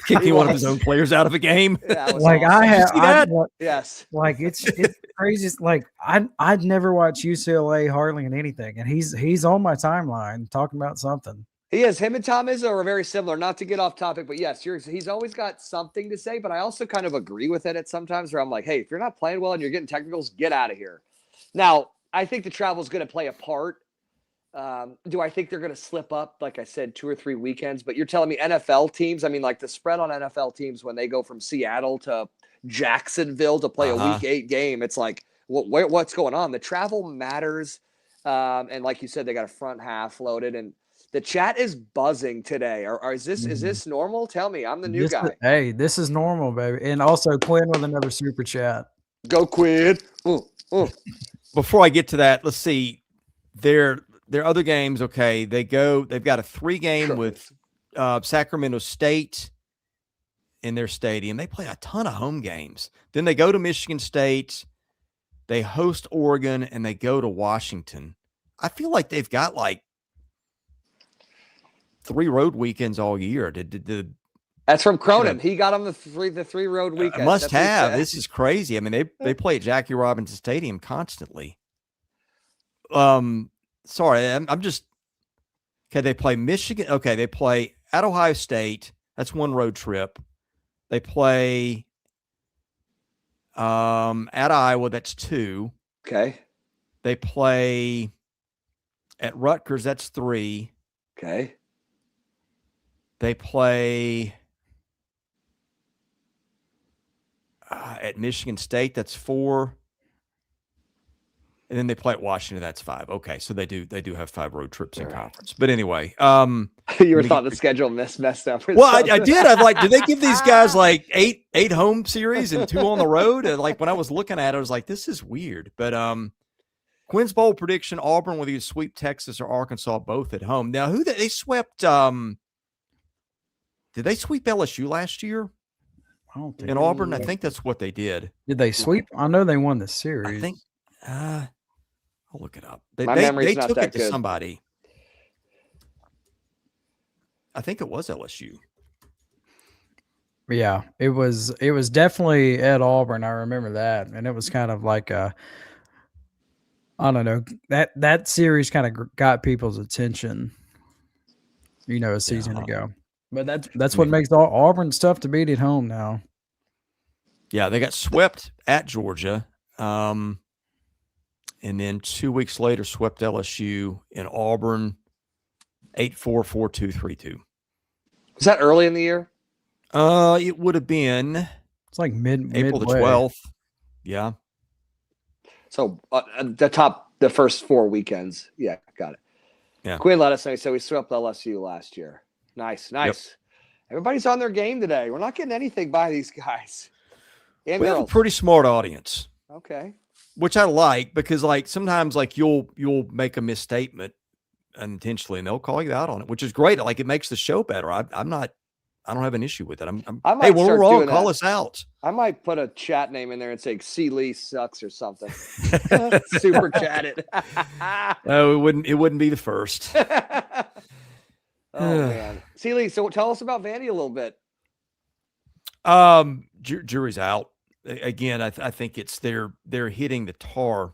[SPEAKER 1] Kicking one of his own players out of a game.
[SPEAKER 2] Yeah,
[SPEAKER 3] like
[SPEAKER 2] awesome. Yes.
[SPEAKER 3] Like it's crazy. Like I'd never watch UCLA hardly in anything. And he's on my timeline talking about something.
[SPEAKER 2] He is. Him and Tom Izzo are very similar. Not to get off topic, but yes, he's always got something to say. But I also kind of agree with it at sometimes where I'm like, hey, if you're not playing well and you're getting technicals, get out of here. Now, I think the travel is going to play a part. Do I think they're going to slip up, like I said, 2 or 3 weekends? But you're telling me NFL teams, I mean, like the spread on NFL teams when they go from Seattle to Jacksonville to play a Week 8 game, it's like, what's going on? The travel matters. And like you said, they got a front half loaded. And the chat is buzzing today. Or is this normal? Tell me. I'm the new guy.
[SPEAKER 3] Hey, this is normal, baby. And also Quinn with another super chat.
[SPEAKER 2] Go Quinn.
[SPEAKER 1] Before I get to that, let's see. Their other games, okay. They've got a 3-game with Sacramento State in their stadium. They play a ton of home games. Then they go to Michigan State. They host Oregon, and they go to Washington. I feel like they've got like 3 road weekends all year.
[SPEAKER 2] That's from Cronin. He got them the 3 road weekends.
[SPEAKER 1] Must have. This is crazy. I mean, they play at Jackie Robinson Stadium constantly. Sorry, I'm just okay. They play Michigan. Okay, they play at Ohio State. That's 1 road trip. They play at Iowa. That's 2.
[SPEAKER 2] Okay.
[SPEAKER 1] They play at Rutgers. That's 3.
[SPEAKER 2] Okay.
[SPEAKER 1] They play at Michigan State. That's 4. And then they play at Washington. That's 5. Okay, so they do have 5 road trips in conference. But anyway,
[SPEAKER 2] you were thought the schedule messed up.
[SPEAKER 1] Well, I did. I'm like, do they give these guys like eight home series and 2 on the road? And like when I was looking at it, I was like, this is weird. But Quinn's bold prediction: Auburn will either sweep Texas or Arkansas, both at home. Now, who they swept? Did they sweep LSU last year?
[SPEAKER 3] I don't think
[SPEAKER 1] in Auburn. I think that's what they did.
[SPEAKER 3] Did they sweep? I know they won the series.
[SPEAKER 1] I think. I'll look it up. They
[SPEAKER 2] not
[SPEAKER 1] took
[SPEAKER 2] that
[SPEAKER 1] it to
[SPEAKER 2] good.
[SPEAKER 1] somebody. I think it was LSU.
[SPEAKER 3] Yeah, it was definitely at Auburn. I remember that, and it was kind of like I don't know, that series kind of got people's attention, a season ago. But that's what makes Auburn tough to beat at home now.
[SPEAKER 1] Yeah, they got swept at Georgia. And then 2 weeks later, swept LSU in Auburn, 8-4, 4-2, 3-2.
[SPEAKER 2] Was that early in the year?
[SPEAKER 1] It would have been
[SPEAKER 3] It's like
[SPEAKER 1] April the
[SPEAKER 3] midway.
[SPEAKER 1] 12th. Yeah.
[SPEAKER 2] So the first 4 weekends. Yeah, got it.
[SPEAKER 1] Yeah.
[SPEAKER 2] Quinn let us know. So we swept LSU last year. Nice. Everybody's on their game today. We're not getting anything by these guys. And
[SPEAKER 1] We have a
[SPEAKER 2] girls.
[SPEAKER 1] pretty smart audience,
[SPEAKER 2] Okay.
[SPEAKER 1] which I like because like sometimes like you'll make a misstatement unintentionally and they'll call you out on it, which is great. Like it makes the show better. I don't have an issue with it.
[SPEAKER 2] I might
[SPEAKER 1] hey, we're
[SPEAKER 2] start
[SPEAKER 1] wrong.
[SPEAKER 2] doing
[SPEAKER 1] Call
[SPEAKER 2] that.
[SPEAKER 1] us out.
[SPEAKER 2] I might put a chat name in there and say C. Lee sucks or something. Super chat it.
[SPEAKER 1] No, it wouldn't be the first.
[SPEAKER 2] Oh man. C. Lee, so tell us about Vandy a little bit.
[SPEAKER 1] Jury's out. Again, I think it's they're hitting the tar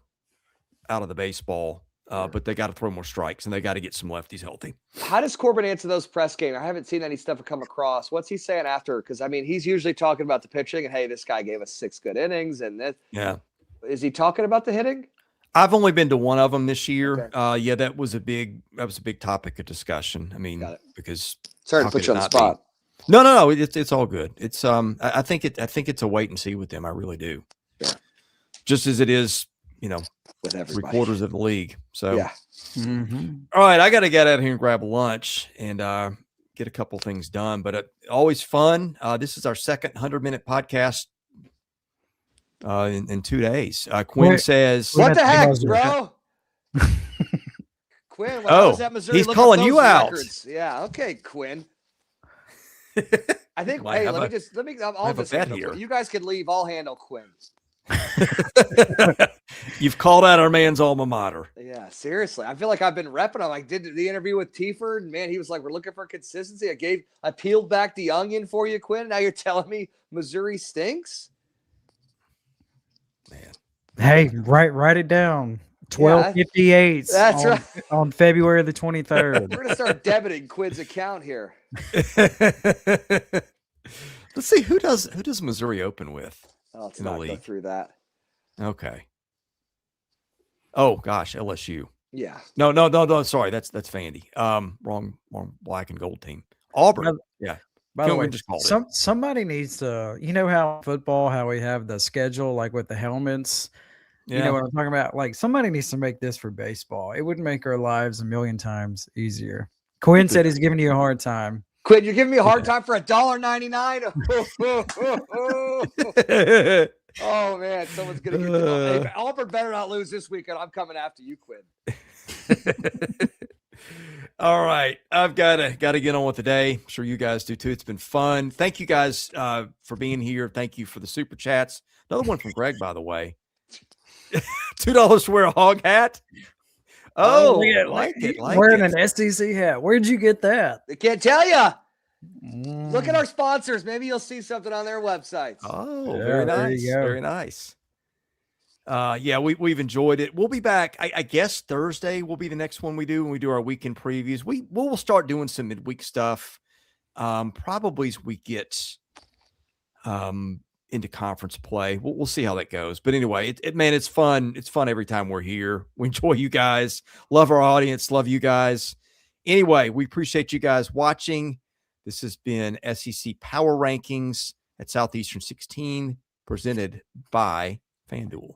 [SPEAKER 1] out of the baseball, but they got to throw more strikes and they got to get some lefties healthy.
[SPEAKER 2] How does Corbin answer those press games? I haven't seen any stuff come across. What's he saying after? Because I mean, he's usually talking about the pitching and hey, this guy gave us 6 good innings and this.
[SPEAKER 1] Yeah.
[SPEAKER 2] Is he talking about the hitting?
[SPEAKER 1] I've only been to one of them this year.
[SPEAKER 2] Okay.
[SPEAKER 1] Yeah, that was a big topic of discussion. I mean, because
[SPEAKER 2] Sorry
[SPEAKER 1] how
[SPEAKER 2] to put
[SPEAKER 1] could
[SPEAKER 2] you
[SPEAKER 1] it
[SPEAKER 2] on the
[SPEAKER 1] not be?
[SPEAKER 2] spot.
[SPEAKER 1] No, it's all good. It's I think it's a wait and see with them. I really do.
[SPEAKER 2] Yeah.
[SPEAKER 1] Just as it is,
[SPEAKER 2] With everybody.
[SPEAKER 1] 3/4 of the league. So
[SPEAKER 2] Yeah.
[SPEAKER 1] All right, I got to get out here and grab lunch and get a couple things done. But always fun. This is our second 100-minute podcast in 2 days. Quinn says,
[SPEAKER 2] What the heck,
[SPEAKER 3] Buzzer.
[SPEAKER 2] bro? Quinn, how
[SPEAKER 1] Oh,
[SPEAKER 2] does that Missouri
[SPEAKER 1] he's
[SPEAKER 2] look
[SPEAKER 1] calling
[SPEAKER 2] up
[SPEAKER 1] you
[SPEAKER 2] those
[SPEAKER 1] out.
[SPEAKER 2] records? Yeah, okay, Quinn. I think.
[SPEAKER 1] Might
[SPEAKER 2] Hey,
[SPEAKER 1] have
[SPEAKER 2] let me. I'll
[SPEAKER 1] have a
[SPEAKER 2] just
[SPEAKER 1] bet
[SPEAKER 2] handle
[SPEAKER 1] here.
[SPEAKER 2] Quinn. You guys can leave. I'll handle Quinn.
[SPEAKER 1] You've called out our man's alma mater.
[SPEAKER 2] Yeah, seriously. I feel like I've been repping him. I did the interview with Tiford, and man, he was like, "We're looking for consistency." I peeled back the onion for you, Quinn. Now you're telling me Missouri stinks?
[SPEAKER 1] Man.
[SPEAKER 3] Hey, write it down. 12:58.
[SPEAKER 2] That's right.
[SPEAKER 3] On February the 23rd.
[SPEAKER 2] We're gonna start debiting Quinn's account here.
[SPEAKER 1] Let's see who does Missouri open with.
[SPEAKER 2] Let's
[SPEAKER 1] in the
[SPEAKER 2] not go
[SPEAKER 1] league.
[SPEAKER 2] through that.
[SPEAKER 1] Okay. Oh gosh, LSU.
[SPEAKER 2] Yeah.
[SPEAKER 1] No. Sorry, that's Vandy. Wrong black and gold team. Auburn. Yeah.
[SPEAKER 3] By the
[SPEAKER 1] Killen
[SPEAKER 3] way,
[SPEAKER 1] just called it.
[SPEAKER 3] somebody needs to, how football, how we have the schedule, like with the helmets.
[SPEAKER 1] Yeah.
[SPEAKER 3] You know what I'm talking about? Like somebody needs to make this for baseball. It would make our lives a million times easier. Quinn said he's giving you a hard time.
[SPEAKER 2] Quinn, you're giving me a hard time for $1.99. Oh man, someone's gonna get hey, Auburn better not lose this weekend. I'm coming after you, Quinn.
[SPEAKER 1] All right. I've got to get on with the day. I'm sure you guys do too. It's been fun. Thank you guys for being here. Thank you for the super chats. Another one from Greg, by the way. $2 to wear a hog hat. Oh, like it.
[SPEAKER 3] Wearing an SEC hat. Where'd you get that?
[SPEAKER 2] I can't tell you. Look at our sponsors. Maybe you'll see something on their websites.
[SPEAKER 1] Oh,
[SPEAKER 3] Yeah,
[SPEAKER 1] very
[SPEAKER 3] there
[SPEAKER 1] nice.
[SPEAKER 3] you go.
[SPEAKER 1] Very nice. Yeah, we've enjoyed it. We'll be back. I guess Thursday will be the next one we do when we do our weekend previews. We'll start doing some midweek stuff. Probably as we get into conference play. We'll see how that goes. But anyway, it's fun. It's fun every time we're here. We enjoy you guys. Love our audience. Love you guys. Anyway, we appreciate you guys watching. This has been SEC Power Rankings at Southeastern 16, presented by FanDuel.